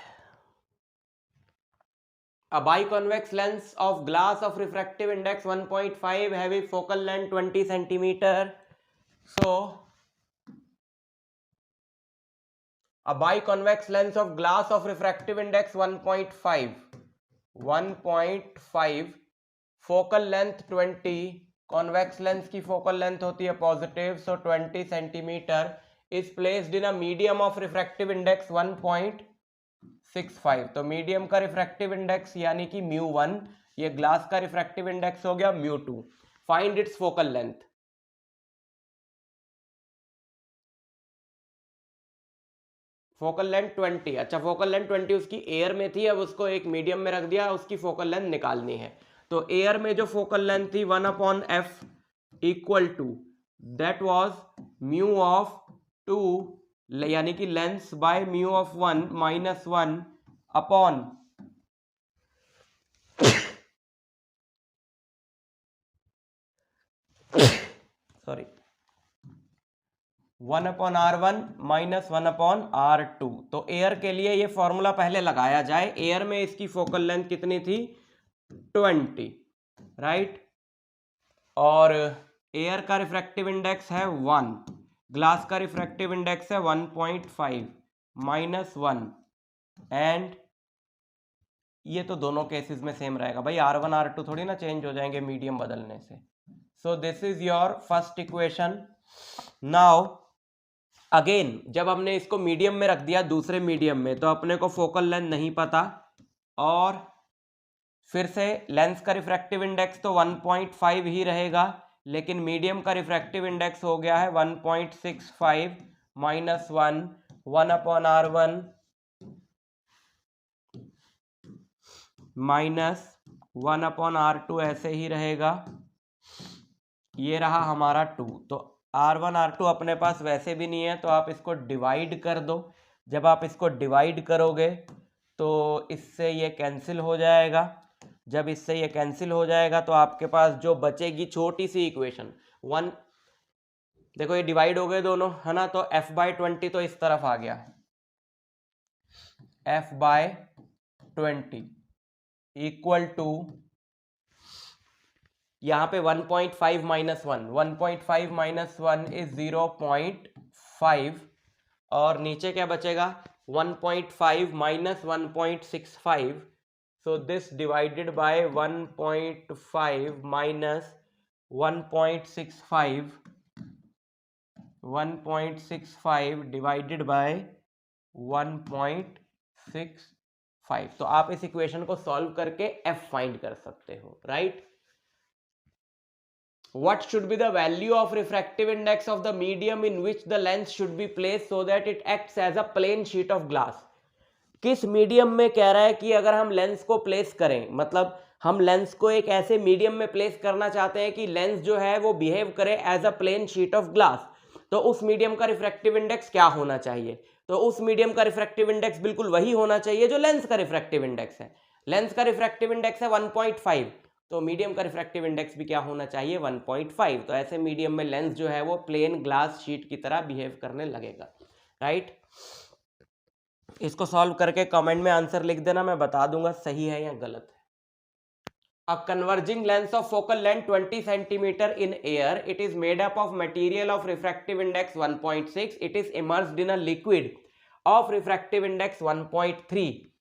a biconvex lens of glass of refractive index 1.5 having focal length 20 centimeter. So a biconvex lens of glass of refractive index 1.5 focal length 20, convex lens की focal length होती है positive, so 20 centimeter is placed in a medium of refractive index 1.65। तो medium का refractive index यानी कि μ1, ये glass का refractive index हो गया μ2। Find its focal length. Focal length 20, अच्छा फोकल लेंथ 20 उसकी एयर में थी, अब उसको एक मीडियम में रख दिया, उसकी फोकल लेंथ निकालनी है। तो एयर में जो फोकल लेंथ थी 1/f equal to that was mu of 2 यानी कि lens by mu of 1 minus 1 upon sorry 1/r1 minus 1/r2। तो एयर के लिए ये फॉर्मूला पहले लगाया जाए। एयर में इसकी फोकल लेंथ कितनी थी 20, राइट, और एयर का रिफ्रैक्टिव इंडेक्स है 1, ग्लास का रिफ्रैक्टिव इंडेक्स है 1.5 माइनस 1, एंड ये तो दोनों केसेस में सेम रहेगा भाई, R1 R2 थोड़ी ना चेंज हो जाएंगे मीडियम बदलने से। सो this is your first equation. Now again जब हमने इसको मीडियम में रख दिया दूसरे मीडियम में, तो अपने को फोकल लेंथ नहीं पता, और फिर से लेंस का रिफ्रैक्टिव इंडेक्स तो 1.5 ही रहेगा, लेकिन मीडियम का रिफ्रैक्टिव इंडेक्स हो गया है 1.65 माइनस 1/r1 माइनस 1/r2 ऐसे ही रहेगा। ये रहा हमारा 2। तो R1 R2 अपने पास वैसे भी नहीं है, तो आप इसको डिवाइड कर दो। जब आप इसको डिवाइड करोगे तो इससे ये कैंसिल हो जाएगा। जब इससे ये कैंसिल हो जाएगा तो आपके पास जो बचेगी छोटी सी इक्वेशन 1, देखो ये डिवाइड हो गए दोनों, है ना, तो f/20 तो इस तरफ आ गया, f/20 इक्वल टू यहाँ पे 1.5 माइनस 1 माइनस 1 इज 0.5, और नीचे क्या बचेगा 1.5 minus 1.65, so this divided by 1.5 minus 1.65 divided by 1.65। तो आप इस इक्वेशन को सॉल्व करके f फाइंड कर सकते हो, right. What should be the value of refractive index of the medium in which the lens should be placed so that it acts as a plain sheet of glass? किस medium में कह रहा है कि अगर हम लेंस को place करें, मतलब हम लेंस को एक ऐसे मीडियम में प्लेस करना चाहते हैं कि लेंस जो है वो बिहेव करे as a plane sheet of glass. तो उस मीडियम का रिफ्रैक्टिव इंडेक्स क्या होना चाहिए? तो उस मीडियम का रिफ्रैक्टिव इंडेक्स बिल्कुल वही होना चाहिए जो लेंस का रिफ्रैक्टिव इंडेक्स है। लेंस का रिफ्रैक्टिव इंडेक्स है 1.5, तो मीडियम का रिफ्रैक्टिव इंडेक्स भी क्या होना चाहिए? 1.5। तो ऐसे मीडियम में लेंस जो है वो प्लेन ग्लास शीट की तरह बिहेव करने लगेगा, राइट। इसको सॉल्व करके कमेंट में आंसर लिख देना, मैं बता दूंगा सही है या गलत है। A converging lens of focal length 20 centimeter in air. It is made up of material of refractive index 1.6. It is immersed in a liquid of refractive index 1.3.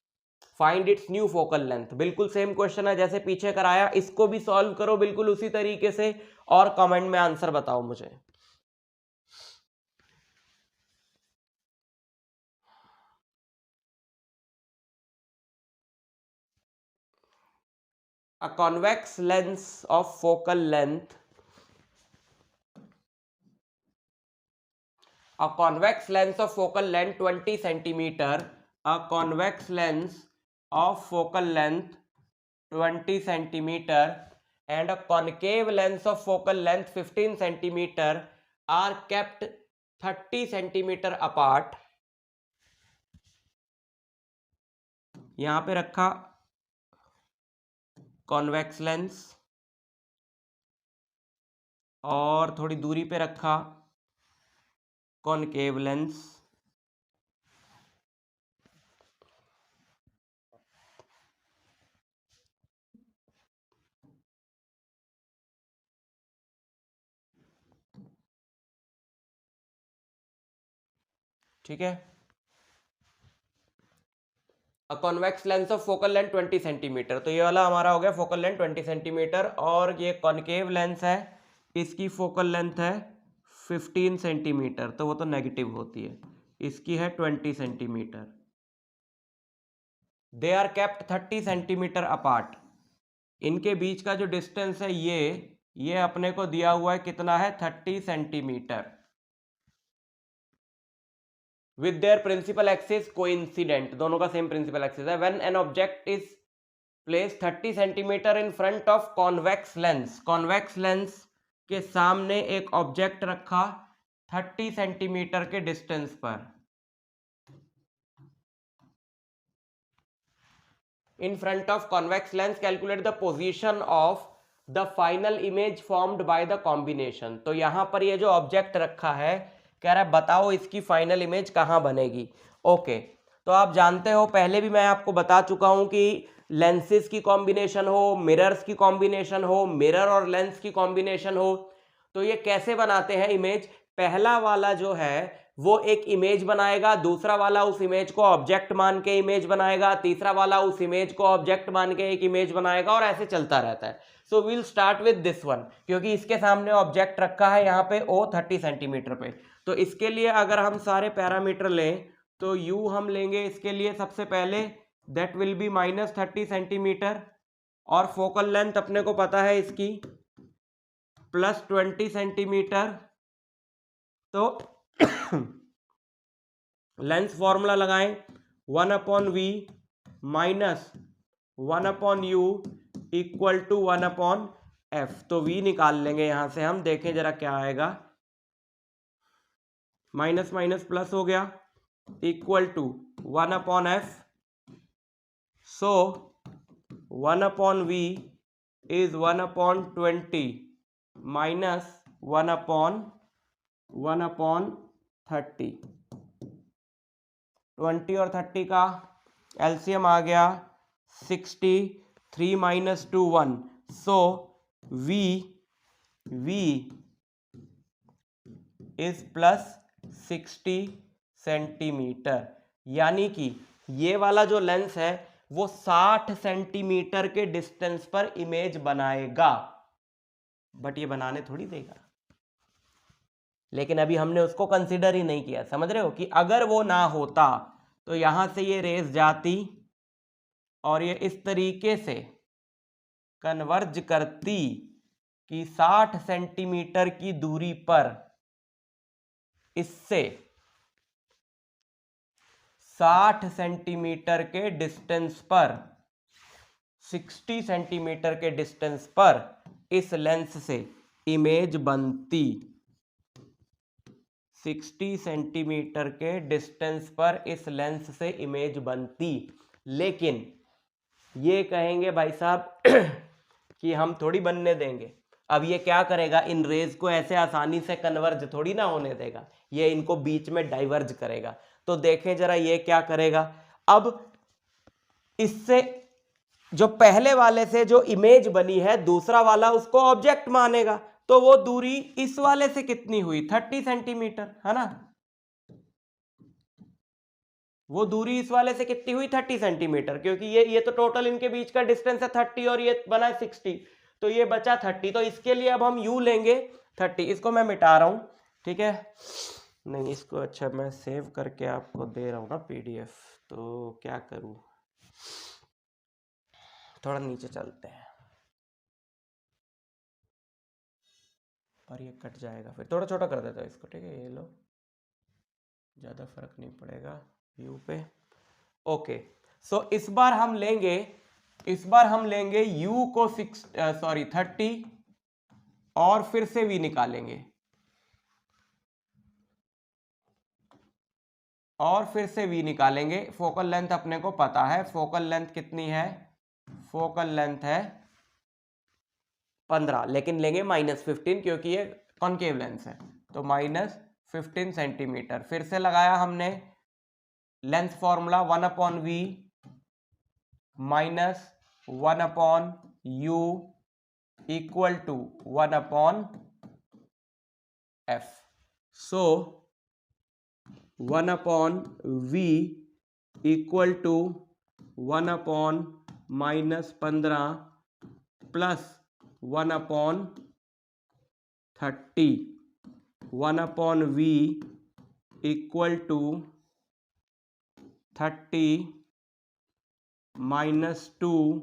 Find its new focal length. बिल्कुल same question है जैसे पीछे कराया, इसको भी solve करो बिल्कुल उसी तरीके से और कमेंट में आंसर बताओ मुझे। A convex lens of focal length, a convex lens of focal length 20 centimeter, a convex lens of focal length 20 centimeter and a concave lens of focal length 15 centimeter are kept 30 centimeter apart. यहां पे रखा convex lens और थोड़ी दूरी पे रखा concave lens. ठीक है, convex lens of focal length 20 centimetre, तो ये वाला हमारा हो गया फोकल लेंथ 20 सेंटीमीटर, और ये कॉनकेव लेंस है, इसकी फोकल लेंथ है 15 सेंटीमीटर, तो वो तो नेगेटिव होती है, इसकी है 20 centimetre. They are kept 30 centimetre apart. इनके बीच का जो डिस्टेंस है ये अपने को दिया हुआ है, कितना है? 30 centimetre. With their principal axis coincident, दोनों का सेम प्रिंसिपल एक्सिस है। When an object is place 30 centimetre in front of convex lens, convex lens के सामने एक ऑब्जेक्ट रखा 30 सेंटीमीटर के डिस्टेंस पर, in front of convex lens, calculate the position of the final image formed by the combination। तो यहां पर ये जो ऑब्जेक्ट रखा है कह रहा है बताओ इसकी फाइनल इमेज कहां बनेगी। ओके, तो आप जानते हो, पहले भी मैं आपको बता चुका हूं कि लेंसेज की कॉम्बिनेशन हो, मिरर्स की कॉम्बिनेशन हो, मिरर और लेंस की कॉम्बिनेशन हो, तो ये कैसे बनाते हैं इमेज। पहला वाला जो है वो एक इमेज बनाएगा, दूसरा वाला उस इमेज को ऑब्जेक्ट मान के इमेज बनाएगा, तीसरा वाला उस इमेज को ऑब्जेक्ट मान के एक इमेज बनाएगा, और ऐसे चलता रहता है। So we'll start with this one, क्योंकि इसके सामने ऑब्जेक्ट रखा है यहाँ पे ओ 30 सेंटीमीटर पे। तो इसके लिए अगर हम सारे पैरामीटर लें तो यू हम लेंगे इसके लिए सबसे पहले, दैट विल बी -30 सेंटीमीटर, और फोकल लेंथ अपने को पता है इसकी +20 सेंटीमीटर। तो लेंस फॉर्मूला लगाएं, 1/v minus 1/u equal to 1/f। तो v निकाल लेंगे यहां से हम, देखें जरा क्या आएगा, माइनस माइनस प्लस हो गया, equal to 1/f। So 1/v is 1/20 minus 1/30। 20 और 30 का एलसीएम आ गया 60, 3 - 2 1। सो v इज +60 सेंटीमीटर, यानी कि ये वाला जो लेंस है वो 60 सेंटीमीटर के डिस्टेंस पर इमेज बनाएगा, बट ये बनाने थोड़ी देगा। लेकिन अभी हमने उसको कंसिडर ही नहीं किया, समझ रहे हो, कि अगर वो ना होता तो यहां से ये रेस जाती और ये इस तरीके से कन्वर्ज करती कि 60 सेंटीमीटर की दूरी पर इससे 60 सेंटीमीटर के डिस्टेंस पर, 60 सेंटीमीटर के डिस्टेंस पर इस लेंस से इमेज बनती। 60 सेंटीमीटर के डिस्टेंस पर इस लेंस से इमेज बनती। लेकिन ये कहेंगे भाई साहब कि हम थोड़ी बनने देंगे। अब ये क्या करेगा, इन रेज को ऐसे आसानी से कन्वर्ज थोड़ी ना होने देगा, ये इनको बीच में डाइवर्ज करेगा। तो देखें जरा ये क्या करेगा। अब इससे जो पहले वाले से जो इमेज बनी है दूसरा वाला उसको ऑब्जेक्ट मानेगा, तो वो दूरी इस वाले से कितनी हुई, 30 सेंटीमीटर, है ना। वो दूरी इस वाले से कितनी हुई, 30 सेंटीमीटर, क्योंकि ये तो टोटल इनके बीच का डिस्टेंस है 30 और ये बना है 60, तो ये बचा 30। तो इसके लिए अब हम u लेंगे 30। इसको मैं मिटा रहा हूं, ठीक है, नहीं इसको, अच्छा मैं सेव करके आपको दे रहा हूं ना PDF, तो क्या करूं, थोड़ा नीचे चलते हैं और ये कट जाएगा, फिर थोड़ा छोटा कर देता हूं इसको, ठीक है, ये लो, ज़्यादा फर्क नहीं पड़ेगा व्यू पे। ओके, सो इस बार हम लेंगे u को 30 और फिर से v निकालेंगे, फोकल लेंथ अपने को पता है, फोकल लेंथ कितनी है, फोकल लेंथ है 15, लेकिन लेंगे -15 क्योंकि ये कॉनकेव लेंस है, तो -15 सेंटीमीटर। फिर से लगाया हमने length formula 1/v minus 1/u equal to 1/f। So 1/v equal to 1/-15 plus 1/30, 1/v equal to 30 -2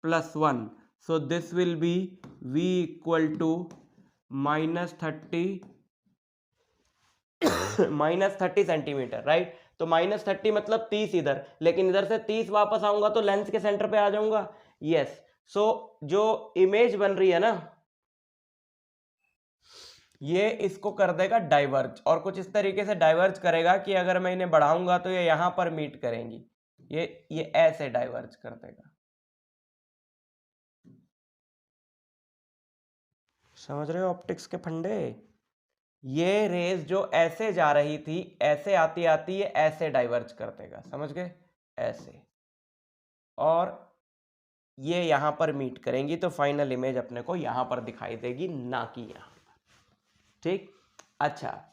plus 1. So this will be v equal to -30 centimetre, right. तो -30 मतलब 30 इधर, लेकिन इधर से 30 वापस आऊंगा तो लेंस के सेंटर पे आ जाऊंगा। यस, सो जो इमेज बन रही है ना, ये इसको कर देगा डाइवर्ज, और कुछ इस तरीके से डाइवर्ज करेगा कि अगर मैं इन्हें बढ़ाऊंगा तो ये यहां पर मीट करेंगी, ये ऐसे डाइवर्ज कर देगा। समझ रहे हो ऑप्टिक्स के फंडे। ये रेज जो ऐसे जा रही थी, ऐसे आती आती ये ऐसे डाइवर्ज कर देगा, समझ गए, ऐसे, और ये यहां पर मीट करेंगी, तो फाइनल इमेज अपने को यहां पर दिखाई देगी, ना कि यहां पर, ठीक। अच्छा,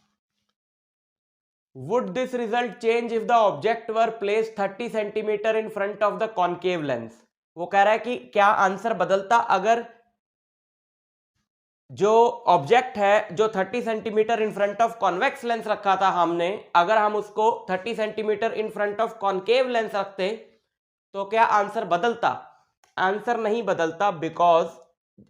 would this result change if the object were place 30 centimetre in front of the concave lens. वो कह रहा है कि क्या आंसर बदलता अगर जो ऑब्जेक्ट है जो 30 centimetre in front of convex lens रखा था हमने, अगर हम उसको 30 centimetre in front of concave lens रखते तो क्या आंसर बदलता। आंसर नहीं बदलता, बिकॉज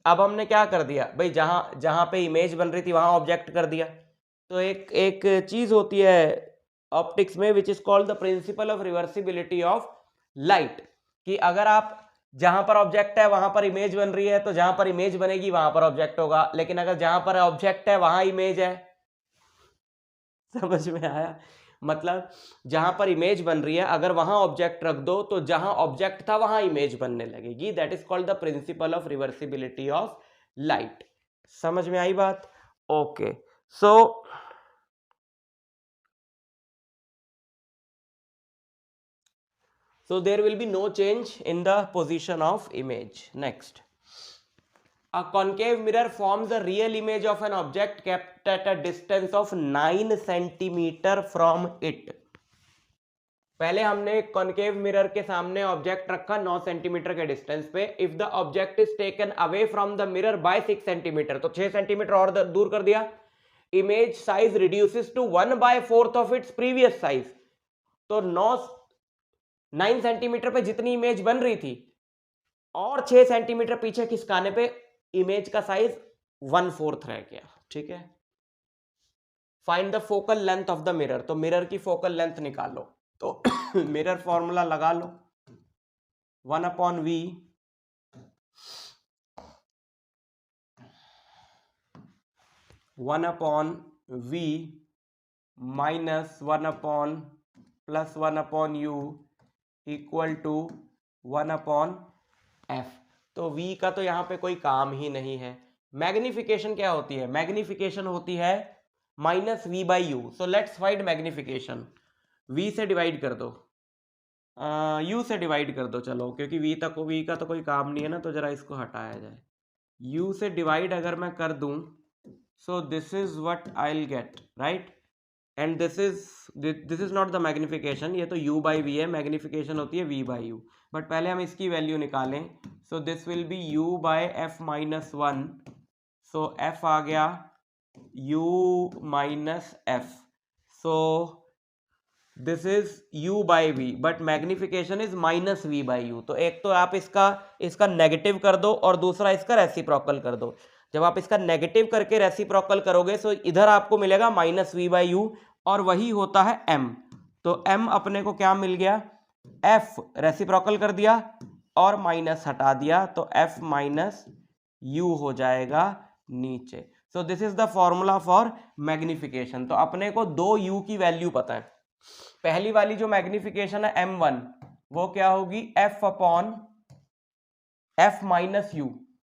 अब हमने क्या कर दिया भाई, जहां पे इमेज बन रही थी वहां ऑब्जेक्ट कर दिया। तो एक चीज होती है ऑप्टिक्स में which is called the principle of reversibility of light, कि अगर आप जहां पर ऑब्जेक्ट है वहां पर इमेज बन रही है, तो जहां पर इमेज बनेगी वहां पर ऑब्जेक्ट होगा, लेकिन अगर जहां पर ऑब्जेक्ट है वहां इमेज है। समझ में आया, मतलब जहां पर इमेज बन रही है अगर वहां ऑब्जेक्ट रख दो तो जहां ऑब्जेक्ट था वहां इमेज बनने लगेगी। That is called the principle of reversibility of light. समझ में आई बात। Okay, so there will be no change in the position of image. Next, a concave mirror forms a real image of an object kept at a distance of 9 centimeter from it. पहले हमने एक concave mirror के सामने object रखा 9 centimetre के distance पे। If the object is taken away from the mirror by 6 centimetre, तो 6 centimetre और दूर कर दिया, image size reduces to 1/4 of its previous size. तो 9 सेंटीमीटर पे जितनी इमेज बन रही थी और 6 सेंटीमीटर पीछे खिसकाने पे इमेज का साइज 1/4 रह गया, ठीक है। Find the focal length of the mirror, तो मिरर की फोकल लेंथ निकालो, तो मिरर फॉर्मूला लगा लो, 1/v v minus 1 upon plus 1 upon u equal to 1 upon f. तो v का तो यहाँ पे कोई काम ही नहीं है। मैग्निफिकेशन क्या होती है? मैग्निफिकेशन होती है minus v by u. So let's find magnification. v से डिवाइड कर दो, u से डिवाइड कर दो चलो, क्योंकि v का तो कोई काम नहीं है ना, तो जरा इसको हटाया जाए। u से डिवाइड अगर मैं कर दूं, सो this is what I will get, right? And this is not the magnification, ये तो u बाई वी है, मैग्निफिकेशन होती है v बाई यू। बट पहले हम इसकी वैल्यू निकालें। So this will be u by f minus 1। So f आ गया u minus f. So this is u by v, but magnification is minus v by u. तो एक तो आप इसका नेगेटिव कर दो और दूसरा इसका रेसिप्रोकल कर दो। जब आप इसका नेगेटिव करके रेसिप्रोकल करोगे तो इधर आपको मिलेगा माइनस वी बाई यू, और वही होता है m। तो m अपने को क्या मिल गया? f रेसिप्रोकल कर दिया और माइनस हटा दिया, तो f माइनस u हो जाएगा नीचे। सो this is the formula for magnification. तो अपने को दो u की वैल्यू पता है। पहली वाली जो मैग्निफिकेशन है m1, वो क्या होगी? f upon f minus you,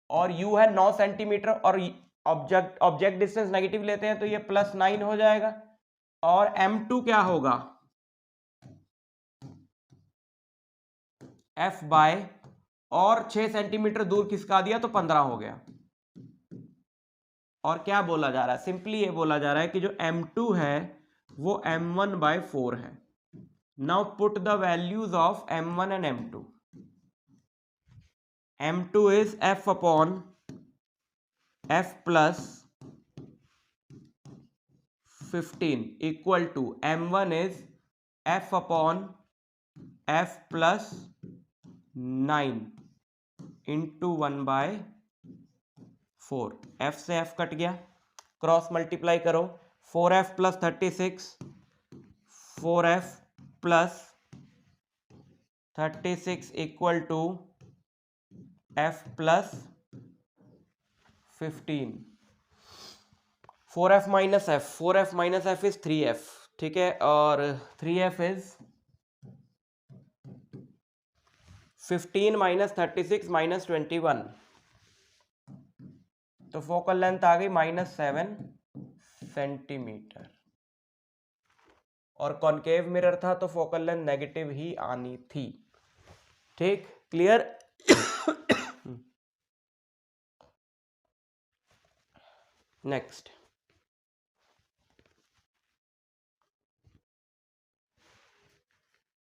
और u है 9 सेंटीमीटर, और ऑब्जेक्ट डिस्टेंस नेगेटिव लेते हैं तो ये +9 हो जाएगा। और m2 क्या होगा? f बाय, और 6 सेंटीमीटर दूर खिसका दिया तो 15 हो गया। और क्या बोला जा रहा है? सिंपली ये बोला जा रहा है कि जो m2 है वो m1 बाय 4 है। Now put the values of m1 and m2। m2 is f upon f plus 15 equal to m1 is f upon f plus 9 into 1 by 4। f से f कट गया, क्रॉस मल्टीप्लाई करो। 4f plus 36, 4f plus 36 equal to f plus 15। 4f minus F, 4f minus F is 3f, ठीक है, और 3f is 15 minus 36 minus 21। तो focal length आ गई -7 centimetre, और concave mirror था तो फोकल लेंथ नेगेटिव ही आनी थी। ठीक, clear? Next,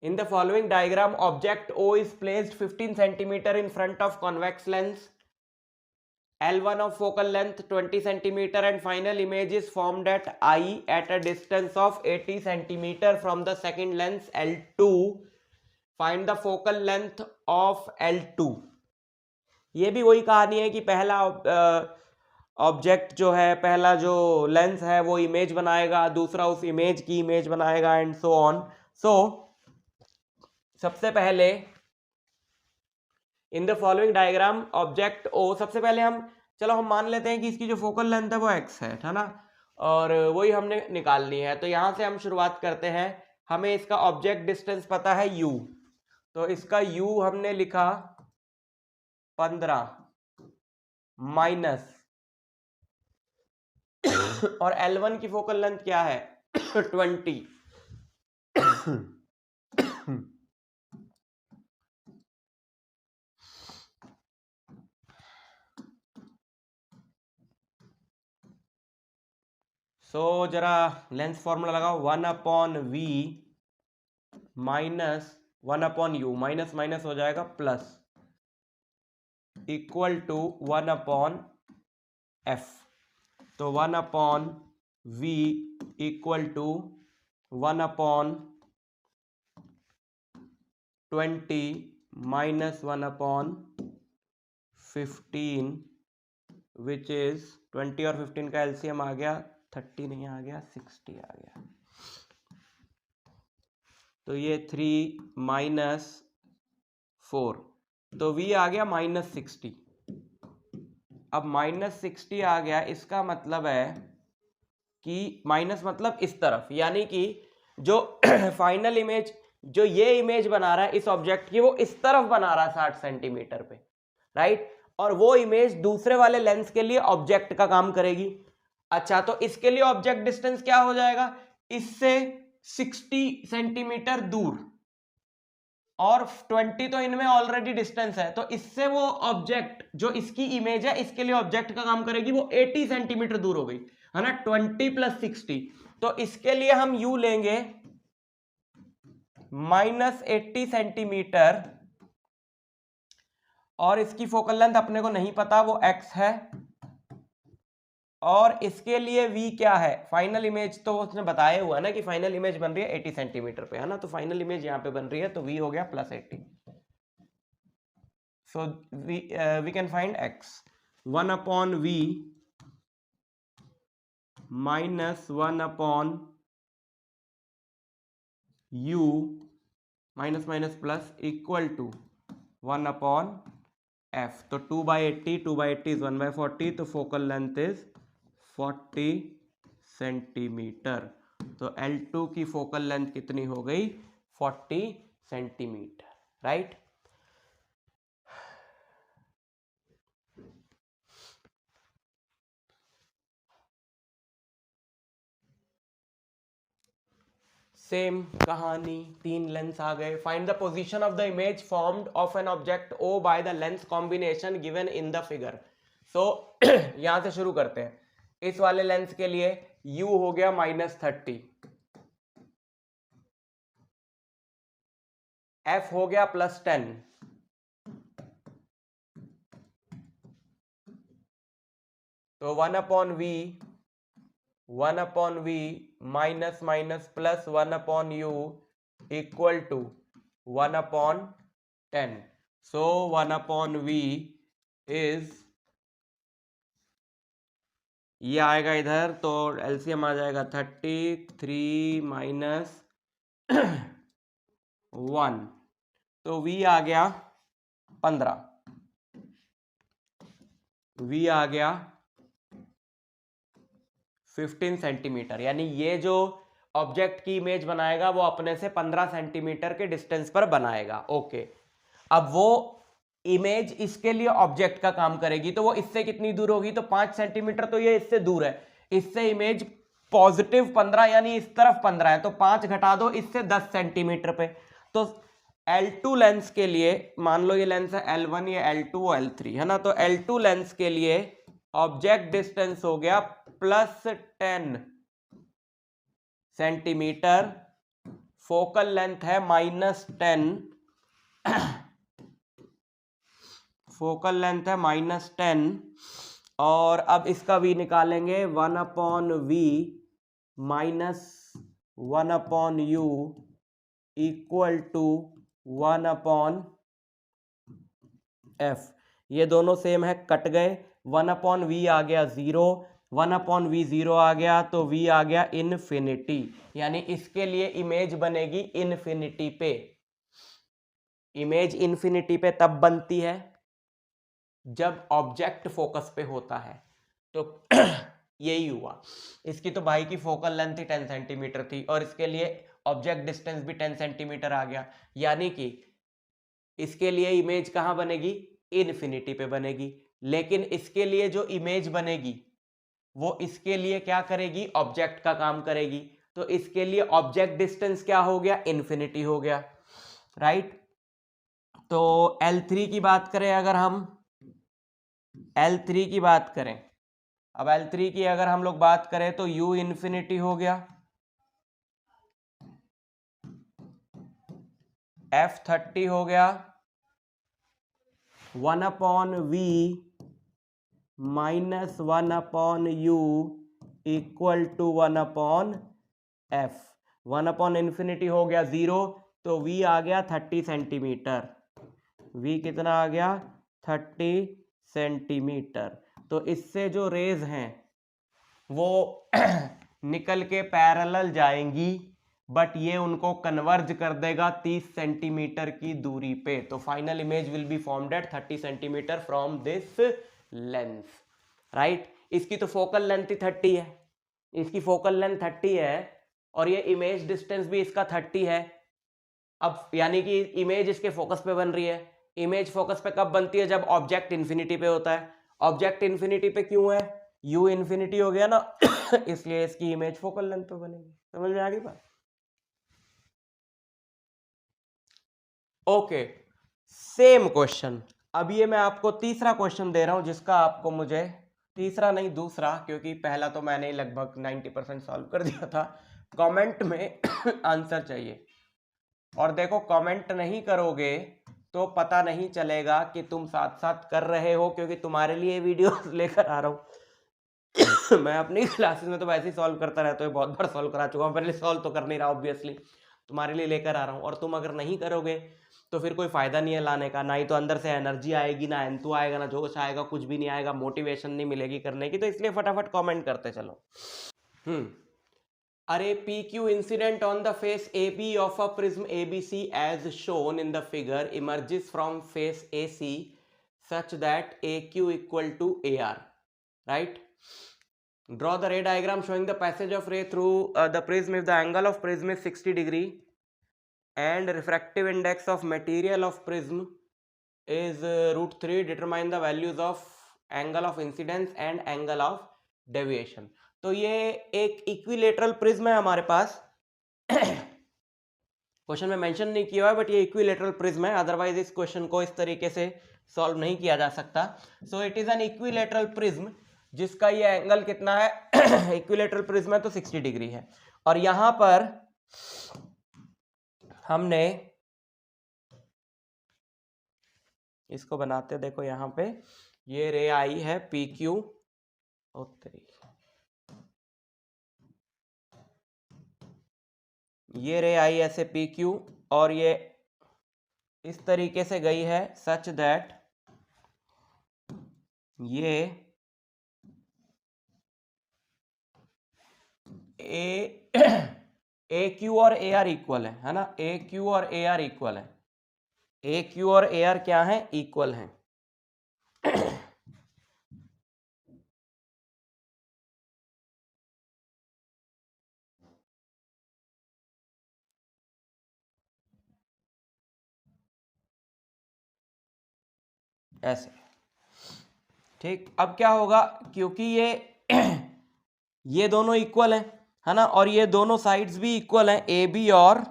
in the following diagram object O is placed 15 centimeter in front of convex lens L1 of focal length 20 centimeter, and final image is formed at I at a distance of 80 centimeter from the second lens L2। find the focal length of L2। ये भी वही कहानी है कि पहला object जो है, पहला जो लेंस है वो इमेज बनाएगा, दूसरा उस इमेज की इमेज बनाएगा, एंड सो ऑन। सो सबसे पहले in the following diagram object O, सबसे पहले हम मान लेते हैं कि इसकी जो फोकल लेंथ है वो x है ना, और वही हमने निकालनी है। तो यहां से हम शुरुआत करते हैं। हमें इसका ऑब्जेक्ट डिस्टेंस पता है u, तो इसका u हमने लिखा 15 माइनस, और L1 की फोकल लेंथ क्या है? 20। सो जरा लेंस फॉर्मूला लगाओ। 1 upon v minus 1 upon u, minus minus हो जाएगा plus, equal to 1 upon f. तो 1 upon v equal to 1 upon 20 minus 1 upon 15, which is 20 और 15 का एलसीएम आ गया 30, नहीं आ गया 60 आ गया। तो ये 3 माइनस 4, तो v आ गया -60। अब -60 आ गया, इसका मतलब है कि माइनस मतलब इस तरफ, यानी कि जो फाइनल इमेज जो ये इमेज बना रहा है इस ऑब्जेक्ट की, वो इस तरफ बना रहा है 60 सेंटीमीटर पे, राइट। और वो इमेज दूसरे वाले लेंस के लिए ऑब्जेक्ट का काम करेगी। अच्छा, तो इसके लिए ऑब्जेक्ट डिस्टेंस क्या हो जाएगा, इससे 60 सेंटीमीटर दूर, और 20 तो इनमें ऑलरेडी डिस्टेंस है, तो इससे वो ऑब्जेक्ट जो इसकी इमेज है इसके लिए ऑब्जेक्ट का काम करेगी, वो 80 सेंटीमीटर दूर हो गई, है ना। 20 + 60, तो इसके लिए हम u लेंगे -80 सेंटीमीटर, और इसकी फोकल लेंथ अपने को नहीं पता, वो x है, और इसके लिए v क्या है, फाइनल इमेज तो उसने बताया हुआ ना कि फाइनल इमेज बन रही है 80 सेंटीमीटर पे, है ना। तो फाइनल इमेज यहाँ पे बन रही है, तो v हो गया +80। So we can find x 1/v -1/u minus minus plus equal to 1/f। तो 2/80, 2/80 is 1/40, तो फोकल लेंथ इज 40 सेंटीमीटर। तो L2 की फोकल लेंथ कितनी हो गई, 40 सेंटीमीटर, राइट। सेम कहानी, 3 लेंस आ गए। Find the position of the image formed of an object O by the lens combination given in the figure. So यहां से शुरू करते हैं। इस वाले लेंस के लिए U हो गया -30, F हो गया +10, तो 1/v minus minus plus 1/u equal to 1/10। So 1/v is, ये आएगा इधर, तो एलसीएम आ जाएगा 33 - 1, तो v आ गया 15, v आ गया 15 सेंटीमीटर। यानी ये जो ऑब्जेक्ट की इमेज बनाएगा वो अपने से 15 सेंटीमीटर के डिस्टेंस पर बनाएगा, ओके। अब वो इमेज इसके लिए ऑब्जेक्ट का काम करेगी, तो वो इससे कितनी दूर होगी, तो 5 सेंटीमीटर, तो ये इससे दूर है। इससे इमेज पॉजिटिव 15 यानी इस तरफ 15 है, तो 5 घटा दो इससे 10 सेंटीमीटर पे। तो L2 लेंस के लिए, मान लो ये लेंस है L1, ये L2 और L3, है ना। तो L2 लेंस के लिए ऑब्जेक्ट डिस्टेंस हो गया +10 सेंटीमीटर, फोकल लेंथ है -10, फोकल लेंथ है -10, और अब इसका v निकालेंगे 1/v -1/u equal to 1/f। ये दोनों सेम है, कट गए, 1/v आ गया 0, 1/v 0 आ गया, तो v आ गया इन्फिनिटी। यानी इसके लिए इमेज बनेगी इन्फिनिटी पे। इमेज इन्फिनिटी पे तब बनती है जब ऑब्जेक्ट फोकस पे होता है। तो यही हुआ, इसकी तो भाई की फोकल लेंथ ही 10 सेंटीमीटर थी, और इसके लिए ऑब्जेक्ट डिस्टेंस भी 10 सेंटीमीटर आ गया, यानी कि इसके लिए इमेज कहां बनेगी, इन्फिनिटी पे बनेगी। लेकिन इसके लिए जो इमेज बनेगी वो इसके लिए क्या करेगी, ऑब्जेक्ट का काम करेगी। तो इसके लिए ऑब्जेक्ट डिस्टेंस क्या हो गया, इन्फिनिटी हो गया, राइट। तो L3 की बात करें, अगर हम L3 की बात करें, अब L3 की अगर हम लोग बात करें तो U इन्फिनिटी हो गया, F30 हो गया, 1/v -1/u equal to 1/f। 1/infinity हो गया 0, तो v आ गया 30 सेंटीमीटर। v कितना आ गया, 30 सेंटीमीटर। तो इससे जो रेज हैं वो निकल के पैरेलल जाएंगी, बट ये उनको कन्वर्ज कर देगा 30 सेंटीमीटर की दूरी पे। तो final image will be formed at 30 centimetre from this lens, right. इसकी तो फोकल लेंथ ही 30 है, इसकी फोकल लेंथ 30 है और ये इमेज डिस्टेंस भी इसका 30 है। अब यानी कि इमेज इसके फोकस पे बन रही है। इमेज फोकस पे कब बनती है? जब ऑब्जेक्ट इन्फिनिटी पे होता है। ऑब्जेक्ट इन्फिनिटी पे क्यों है? u इन्फिनिटी हो गया ना इसलिए इसकी इमेज फोकल लेंथ पे बनेगी। समझ में आ गई बात? Okay, same question. अब ये मैं आपको तीसरा क्वेश्चन दे रहा हूं जिसका आपको मुझे, तीसरा नहीं दूसरा, क्योंकि पहला तो मैंने लगभग 90% सॉल्व कर दिया था। कमेंट में आंसर चाहिए। और देखो, कमेंट नहीं करोगे तो पता नहीं चलेगा कि तुम साथ साथ कर रहे हो, क्योंकि तुम्हारे लिए वीडियो लेकर आ रहा हूं मैं अपनी क्लासेस में तो वैसे ही सॉल्व करता रहता हूँ, बहुत बार सॉल्व करा चुका हूँ, पहले सॉल्व तो कर नहीं रहा ऑब्वियसली, तुम्हारे लिए लेकर आ रहा हूँ। और तुम अगर नहीं करोगे तो फिर कोई फायदा नहीं है लाने का, ना ही तो अंदर से एनर्जी आएगी, ना एंथू आएगा, ना जोश आएगा, कुछ भी नहीं आएगा, मोटिवेशन नहीं मिलेगी करने की। तो इसलिए फटाफट कमेंट करते चलो। A ray PQ incident on the face AB of a prism ABC as shown in the figure emerges from face AC such that AQ equal to AR, right? Draw the ray diagram showing the passage of ray through the prism if the angle of prism is 60 degree and refractive index of material of prism is √3. Determine the values of angle of incidence and angle of deviation. तो ये एक equilateral prism है हमारे पास question में mention नहीं किया है, but ये इक्विलेटरल प्रिज्म है, अदरवाइज इस क्वेश्चन को इस तरीके से सॉल्व नहीं किया जा सकता। So it is an equilateral prism जिसका ये एंगल कितना है इक्विलेटरल प्रिज्म है तो 60 डिग्री है। और यहां पर हमने इसको बनाते, देखो यहां पे ये रे आई है PQ, ये रे आई ऐसे PQ और ये इस तरीके से गई है सच दैट ये AQ और AR इक्वल है ना, AQ और AR इक्वल है, AQ और AR क्या है? इक्वल है। ऐसे, ठीक। अब क्या होगा, क्योंकि ये दोनों इक्वल है ना, और ये दोनों साइड्स भी इक्वल हैं, AB और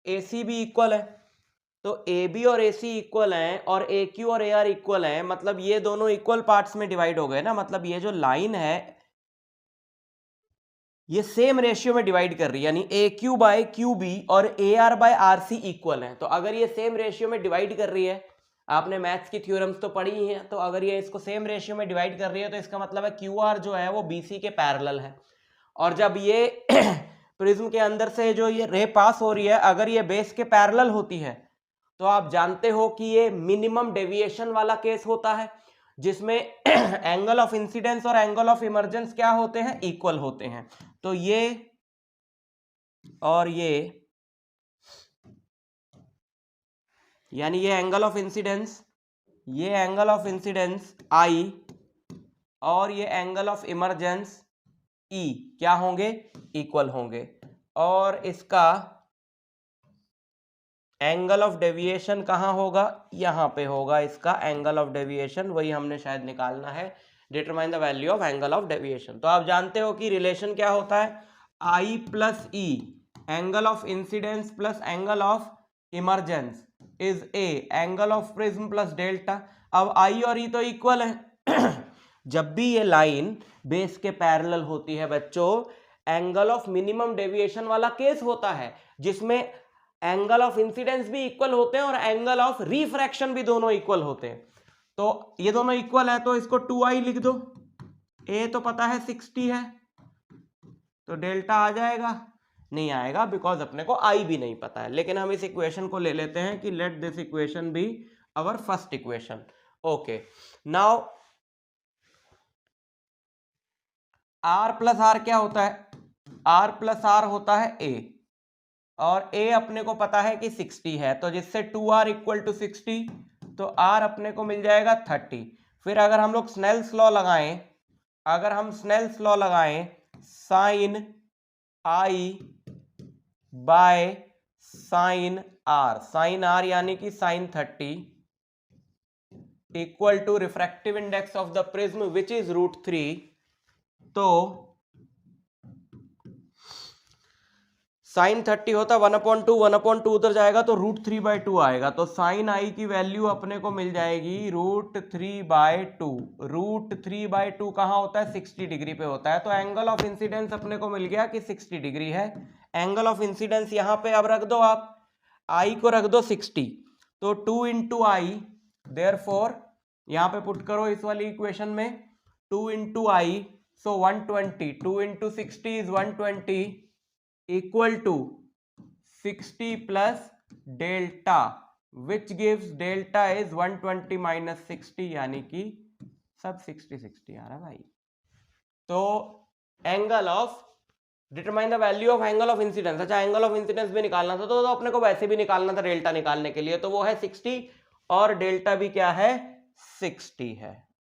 AC भी इक्वल है। तो AB और AC इक्वल हैं और AQ और AR इक्वल हैं, मतलब ये दोनों इक्वल पार्ट्स में डिवाइड हो गए ना, मतलब ये जो लाइन है ये सेम रेशियो में डिवाइड कर रही है, यानी AQ बाय QB और AR बाय RC इक्वल है। तो अगर ये सेम रेशियो में डिवाइड कर रही है, आपने मैथ्स की थ्योरम्स तो पढ़ी ही हैं, तो अगर ये इसको सेम रेशियो में डिवाइड कर रही है तो इसका मतलब है QR जो है वो BC के पैरेलल है। और जब ये प्रिज्म के अंदर से जो ये रे पास हो रही है, अगर ये बेस के पैरेलल होती है तो आप जानते हो कि ये मिनिमम डेविएशन वाला केस होता है, जिसमें एंगल ऑफ इंसिडेंस और एंगल ऑफ इमर्जेंस क्या होते हैं? इक्वल होते हैं। तो ये और ये, यानी ये एंगल ऑफ इंसिडेंस, ये एंगल ऑफ इंसिडेंस I और ये एंगल ऑफ इमर्जेंस E क्या होंगे? इक्वल होंगे। और इसका एंगल ऑफ डेविएशन कहाँ होगा? यहाँ पे होगा इसका एंगल ऑफ डेविएशन, वही हमने शायद निकालना है। Determine the value of angle of deviation. तो आप जानते हो कि रिलेशन क्या होता है? I plus E angle of incidence plus angle of emergence is A angle of prism plus delta. अब I और E तो इक्वल है जब भी ये लाइन बेस के पैरेलल होती है बच्चों, एंगल ऑफ मिनिमम डेविएशन वाला केस होता है, जिसमें एंगल ऑफ इंसिडेंस भी इक्वल होते हैं और एंगल ऑफ रिफ्रैक्शन भी दोनों इक्वल होते हैं। तो ये दोनों इक्वल है तो इसको 2i लिख दो। ए तो पता है 60 है, तो डेल्टा आ जाएगा? नहीं आएगा, बिकॉज अपने को आई भी नहीं पता है। लेकिन हम इस इक्वेशन को ले लेते हैं कि let this equation be our first equation. Okay, now R plus r क्या होता है? R प्लस आर होता है A, और A अपने को पता है कि 60 है, तो जिससे 2R इक्वल टू 60, तो R अपने को मिल जाएगा 30। फिर अगर हम लोग स्नेल्स लॉ लगाएं अगर हम स्नेल्स लॉ लगाएं, sine i by sine r यानी कि sine 30 equal to refractive index of the prism which is √3, तो साइन 30 होता 1/2, 1/2 उधर जाएगा तो √3/2 आएगा, तो साइन आई की वैल्यू अपने को मिल जाएगी √3/2। √3/2 कहाँ होता है? 60 डिग्री पे होता है, तो एंगल ऑफ इंसिडेंस अपने को मिल गया कि 60 डिग्री है। एंगल ऑफ इंसिडेंस यहां पे अब रख दो, आप आई को रख दो 60, तो 2 × आई, देयरफॉर यहां पे पुट करो इस वाली इक्वेशन में 2 × i, so 120, 2 × 60 is 120 equal to 60 plus delta which gives delta is 120 minus 60, यानी कि सब 60 आ रहा भाई। तो angle of, determine the value of angle of incidence. अच्छा, एंगल ऑफ इंसिडेंस भी निकालना था, तो अपने को वैसे भी निकालना था डेल्टा निकालने के लिए, तो वो है 60 और डेल्टा भी क्या है? 60 है।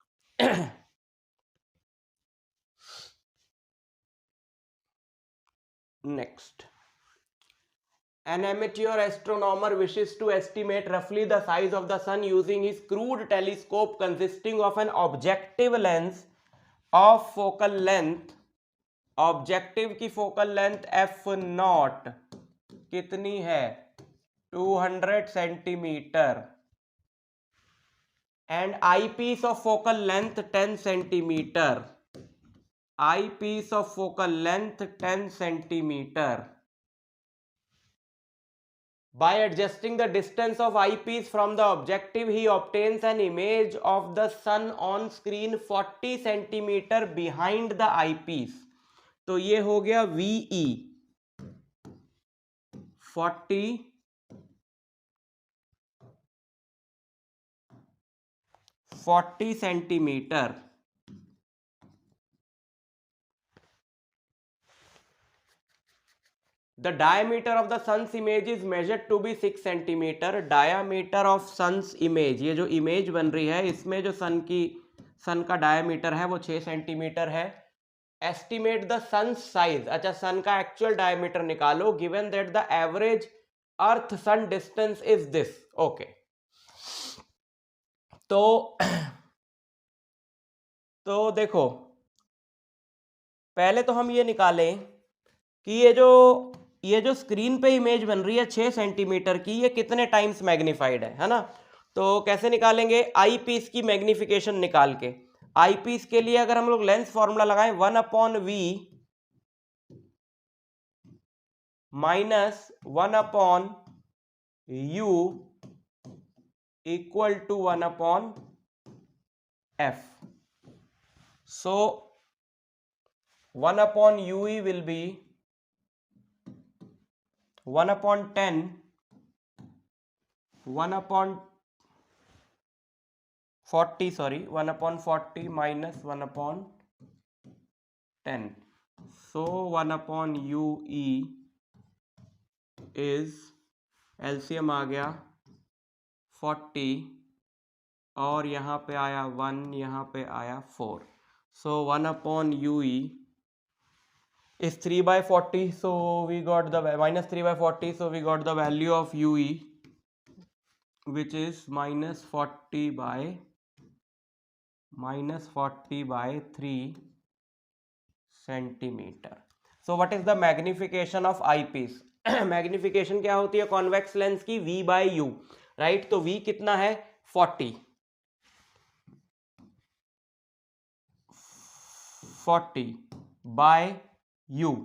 Next, an amateur astronomer wishes to estimate roughly the size of the sun using his crude telescope consisting of an objective lens of focal length, objective की फोकल लेंथ f0 कितनी है? 200 centimetre, and eyepiece of focal length 10 centimetre, eyepiece of focal length 10 centimetre. By adjusting the distance of eyepiece from the objective, he obtains an image of the sun on screen 40 centimeter behind the eyepiece. तो ये हो गया VE 40 centimetre. The diameter of the sun's image is measured to be 6 centimetre. diameter of sun's image, ये जो image बन रही है इसमें जो सन का डायमीटर है वो 6 सेंटीमीटर है। एस्टिमेट द सन साइज, अच्छा सन का एक्चुअल डायमीटर निकालो, given that the average earth sun distance is this. Okay, तो देखो, पहले तो हम ये निकालें कि ये जो स्क्रीन पे इमेज बन रही है 6 सेंटीमीटर की, ये कितने टाइम्स मैग्नीफाइड है ना? तो कैसे निकालेंगे? आई पीस की मैग्निफिकेशन निकाल के। आई पीस के लिए अगर हम लोग लेंस फॉर्मूला लगाएं 1/v minus 1/u equal to 1/f, so 1/ue will be 1/10, 1/40 minus 1/10, so 1/ue is LCM आ गया 40 और यहाँ पे आया 1, यहाँ पे आया 4, so 1/ue is 3/40, so we got the minus 3/40, so we got the value of ue which is minus 40/3 centimetre. so what is the magnification of eyepiece? Magnification क्या होती है कॉन्वेक्स लेंस की? v/u, right? तो v कितना है? 40 by u,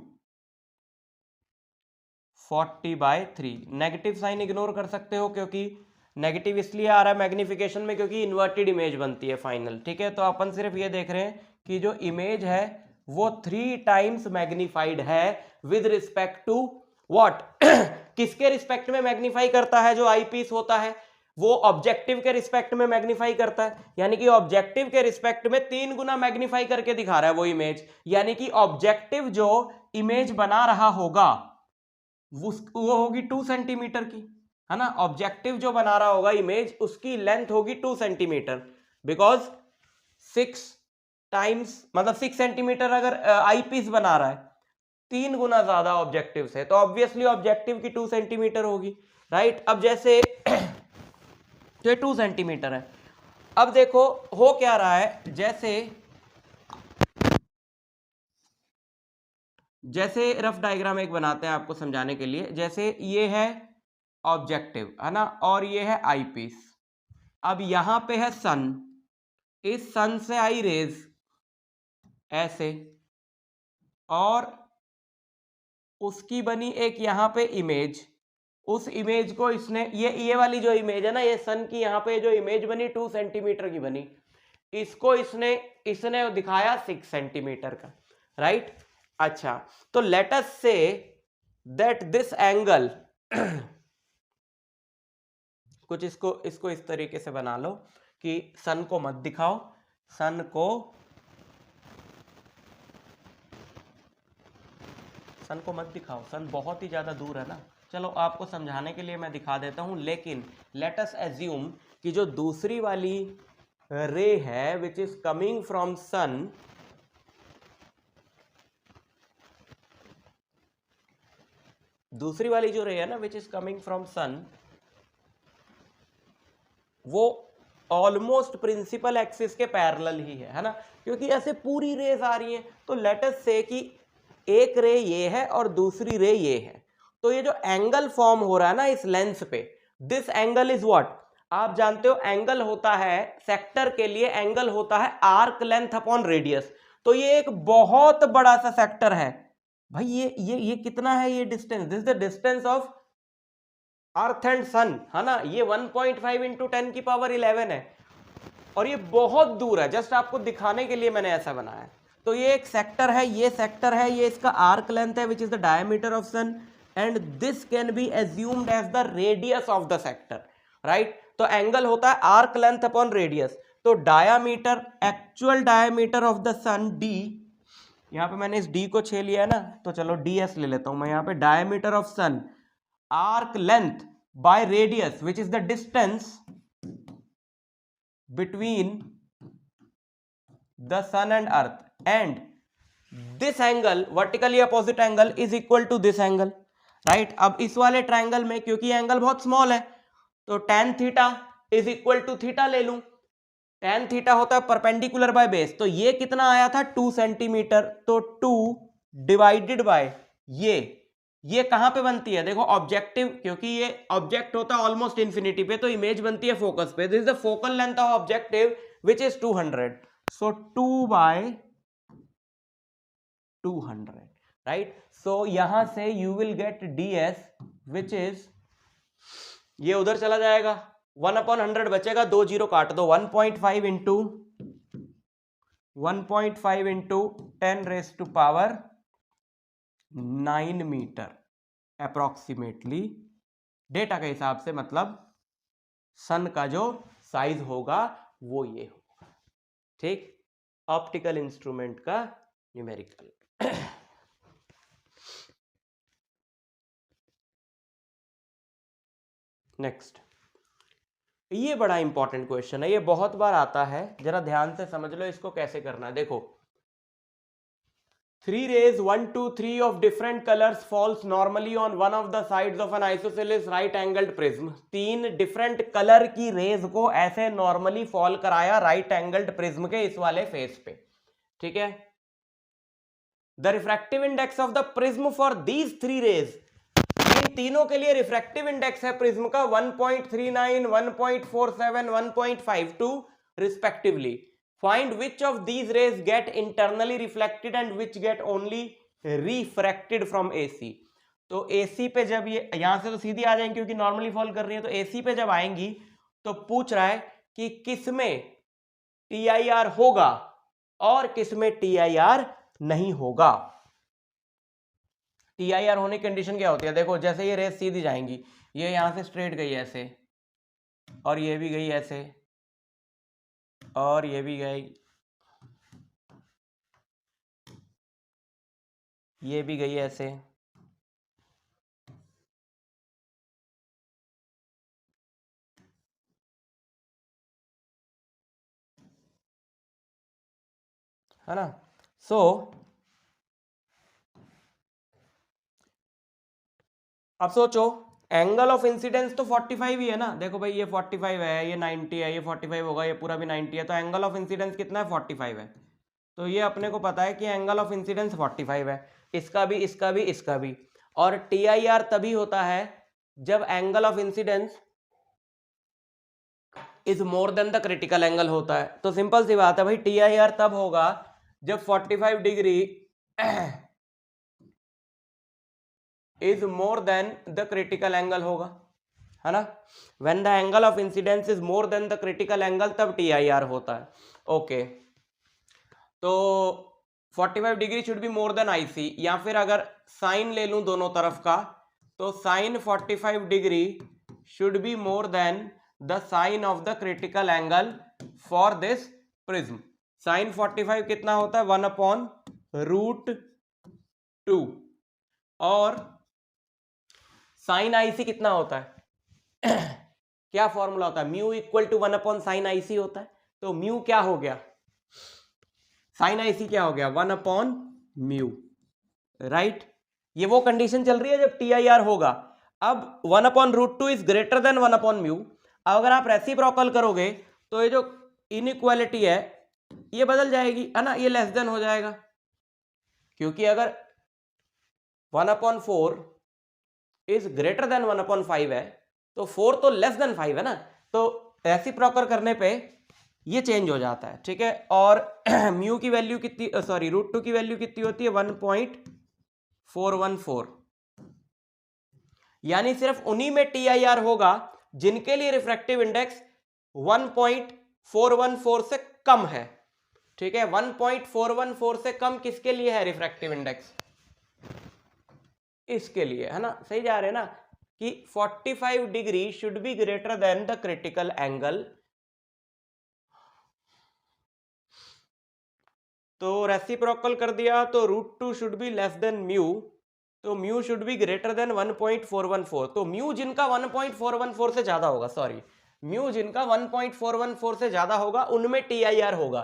40/3। Negative sign ignore कर सकते हो क्योंकि नेगेटिव इसलिए आ रहा है मैग्निफिकेशन में क्योंकि इन्वर्टेड इमेज बनती है फाइनल, ठीक है? तो अपन सिर्फ ये देख रहे हैं कि जो इमेज है वो 3 टाइम्स मैग्निफाइड है विद रिस्पेक्ट टू व्हाट? किसके रिस्पेक्ट में मैग्नीफाई करता है? जो आई पीस होता है वो ऑब्जेक्टिव के रिस्पेक्ट में मैग्नीफाई करता है, यानी कि ऑब्जेक्टिव के रिस्पेक्ट में 3 गुना मैग्नीफाई करके दिखा रहा है वो इमेज, यानी कि ऑब्जेक्टिव जो इमेज बना रहा होगा वो होगी 2 सेंटीमीटर की, है ना? ऑब्जेक्टिव जो बना रहा होगा इमेज उसकी लेंथ होगी 2 सेंटीमीटर, बिकॉज 6 टाइम्स, मतलब 6 सेंटीमीटर अगर आई पीस बना रहा है, 3 गुना ज्यादा ऑब्जेक्टिव से, तो ऑब्वियसली ऑब्जेक्टिव की 2 सेंटीमीटर होगी, राइट। अब जैसे तो ये 2 सेंटीमीटर है। अब देखो हो क्या रहा है, जैसे रफ डायग्राम एक बनाते हैं आपको समझाने के लिए। जैसे ये है ऑब्जेक्टिव, है ना, और ये है आई पीस। अब यहां पे है सन, इस सन से आई रेज ऐसे, और उसकी बनी एक यहां पे इमेज। उस इमेज को इसने, ये वाली जो इमेज है ना, ये सन की यहां पे जो इमेज बनी 2 सेंटीमीटर की बनी, इसको इसने इसने दिखाया 6 सेंटीमीटर का, राइट। अच्छा, तो let us say that this angle कुछ इसको इस तरीके से बना लो कि सन को मत दिखाओ, सन को मत दिखाओ, सन बहुत ही ज्यादा दूर है ना। चलो आपको समझाने के लिए मैं दिखा देता हूं, लेकिन लेट अस एज्यूम कि जो दूसरी वाली रे है which is coming from sun, दूसरी वाली जो रे है ना which is coming from sun, वो ऑलमोस्ट प्रिंसिपल एक्सिस के पैरेलल ही है ना, क्योंकि ऐसे पूरी रेज आ रही हैं। तो लेट अस से कि एक रे ये है और दूसरी रे ये है, तो ये जो एंगल फॉर्म हो रहा है ना इस लेंस पे, दिस एंगल इज व्हाट, आप जानते हो एंगल होता है सेक्टर के लिए, एंगल होता है आर्क लेंथ अपॉन रेडियस। तो ये एक बहुत बड़ा सा सेक्टर है भाई। ये कितना है, ये distance, this the distance of earth and sun, है ना। ये 1.5 इंटू 10 की पावर 11 है, और ये बहुत दूर है। जस्ट आपको दिखाने के लिए मैंने ऐसा बनाया है। तो ये एक सेक्टर है, ये सेक्टर है, ये इसका आर्क लेंथ है which is the diameter of sun, and this can be assumed as the radius of the sector, right. तो एंगल होता है आर्क लेंथ अपॉन रेडियस। तो diameter, actual diameter of the sun D, यहां पे मैंने इस D को छे लिया है ना, तो चलो डी एस ले लेता हूं मैं यहां पे, diameter of sun, arc length by radius which is the distance between the sun and earth, and this angle vertically opposite angle is equal to this angle, right। अब इस वाले ट्रायंगल में क्योंकि एंगल बहुत स्मॉल है, तो tan theta is equal to theta ले लूं। tan थीटा होता है परपेंडिकुलर बाय बेस, तो ये कितना आया था 2 सेंटीमीटर, तो 2 डिवाइडेड बाय ये कहां पे बनती है, देखो ऑब्जेक्टिव, क्योंकि ये ऑब्जेक्ट होता है ऑलमोस्ट इंफिनिटी पे, तो इमेज बनती है फोकस पे। This is the focal length of objective which is 200, so 2 by 200, right. So यहां से you will get ds which is, ये उधर चला जाएगा, 1/100 बचेगा, 2 जीरो काट दो, 1.5 into 1.5 into 10 raise to power 9 metre approximately, data के हिसाब से, मतलब सन का जो साइज होगा वो ये होगा, ठीक। ऑप्टिकल इंस्ट्रूमेंट का न्यूमेरिकल। नेक्स्ट, ये बड़ा इंपॉर्टेंट क्वेश्चन है, ये बहुत बार आता है, जरा ध्यान से समझ लो इसको कैसे करना है। देखो, 3 rays 1 2 3 of different colors falls normally on one of the sides of an isosceles right angled prism। 3 different colour की रेज को ऐसे नॉर्मली फॉल कराया राइट एंगल्ड प्रिज्म के इस वाले फेस पे, ठीक है। The refractive index of the prism for these 3 rays, इन तीनों के लिए रिफ्रैक्टिव इंडेक्स है प्रिज्म का 1.39 1.47 1.52 respectively. Find which of these rays get internally reflected and which get only refracted from AC. तो एसी पे जब ये यहां से तो सीधी आ जाएंगी क्योंकि नॉर्मली फॉल कर रही है, तो एसी पे जब आएंगी तो पूछ रहा है कि किसमें टीआईआर होगा और किसमें टीआईआर नहीं होगा। टीआईआर होने की कंडीशन क्या होती है, देखो जैसे ये रेस सीधी जाएंगी, ये यहां से स्ट्रेट गई ऐसे, और ये भी गई ऐसे, और ये भी गई, ये भी गई ऐसे, है ना। सो अब सोचो एंगल ऑफ इंसिडेंस तो 45 ही है ना, देखो भाई ये 45 है, ये 90 है, ये 45 होगा, ये पूरा भी 90 है, तो एंगल ऑफ इंसिडेंस कितना है 45 है। तो ये अपने को पता है कि एंगल ऑफ इंसिडेंस 45 है, इसका भी इसका भी इसका भी। और TIR तभी होता है जब angle of incidence is more than the critical angle होता है। तो सिंपल सी बात है भाई, TIR तब होगा जब 45 degree is more than the critical angle होगा, है ना। When the angle of incidence is more than the critical angle तब TIR होता है। ओके, तो 45 degree should be more then IC, या फिर अगर साइन ले लूं दोनों तरफ का, तो sine 45 degree should be more than the sine of the critical angle for this prism. Sine 45 कितना होता है 1/√2, और साइन IC कितना होता है क्या फॉर्मूला होता है, mu equal to 1/sin IC होता है। तो म्यू क्या हो गया, साइन IC क्या हो गया 1/μ, राइट। ये वो कंडीशन चल रही है जब TIR होगा। अब 1/√2 इज ग्रेटर देन 1/μ। अगर आप रेसिप्रोकल करोगे तो ये जो इनइक्वालिटी है ये बदल जाएगी, है ना, ये लेस देन हो जाएगा, क्योंकि अगर 1/4 इज ग्रेटर देन 1/5 है तो 4 तो लेस देन 5 है ना, तो रेसिप्रोकल करने पे ये चेंज हो जाता है, ठीक है। और म्यू की वैल्यू कितनी, सॉरी √2 की वैल्यू कितनी होती है 1.414, यानी सिर्फ उन्हीं में TIR होगा जिनके लिए रिफ्रैक्टिव इंडेक्स 1.414 से कम है, ठीक है। 1.414 से कम किसके लिए है रिफ्रैक्टिव इंडेक्स, इसके लिए, है ना। सही जा रहे हैं ना कि 45 degree should be greater than the critical angle. तो रेसिप्रोकल कर दिया तो √2 should be less than mu, तो mu should be greater than 1.414। तो म्यू जिनका 1.414 से ज्यादा होगा, सॉरी म्यू जिनका 1.414 से ज्यादा होगा उनमें TIR होगा।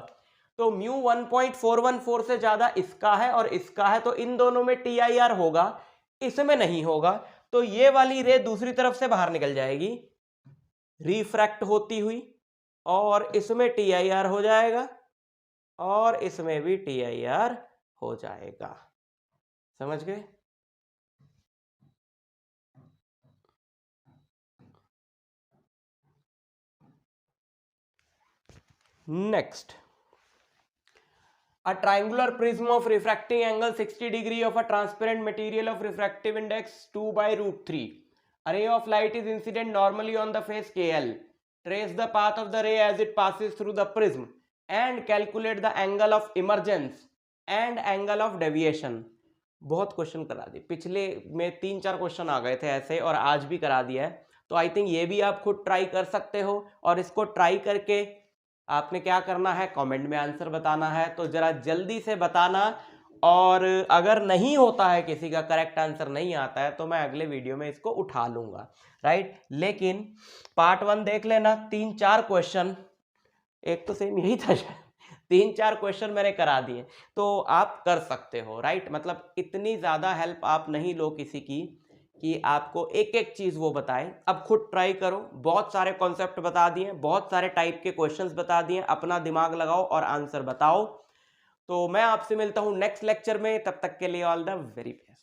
तो म्यू 1.414 से ज्यादा इसका है और इसका है, तो इन दोनों में TIR होगा, इसमें नहीं होगा। तो ये वाली रे दूसरी तरफ से बाहर निकल जाएगी रिफ्रैक्ट होती हुई, और इसमें TIR हो जाएगा और इसमें भी TIR हो जाएगा। समझ गए। Next, a triangular prism of refracting angle 60 degree of a transparent material of refractive index 2/√3. A ray of light is incident normally on the face KL. Trace the path of the ray as it passes through the prism and calculate the angle of emergence and angle of deviation. बहुत question करा दिए, पिछले में 3-4 question आ गए थे ऐसे, और आज भी करा दिया है। तो आई थिंक ये भी आप खुद ट्राई कर सकते हो, और इसको ट्राई करके आपने क्या करना है, कमेंट में आंसर बताना है। तो जरा जल्दी से बताना, और अगर नहीं होता है किसी का करेक्ट आंसर नहीं आता है तो मैं अगले वीडियो में इसको उठा लूंगा, राइट। लेकिन पार्ट 1 देख लेना, 3-4 क्वेश्चन, एक तो सेम यही था 3-4 क्वेश्चन मैंने करा दिए, तो आप कर सकते हो, राइट। मतलब इतनी ज़्यादा हेल्प आप नहीं लो किसी की कि आपको एक एक चीज़ वो बताए, अब खुद ट्राई करो। बहुत सारे कॉन्सेप्ट बता दिए, बहुत सारे टाइप के क्वेश्चंस बता दिए, अपना दिमाग लगाओ और आंसर बताओ। तो मैं आपसे मिलता हूँ नेक्स्ट लेक्चर में, तब तक के लिए ऑल द वेरी बेस्ट।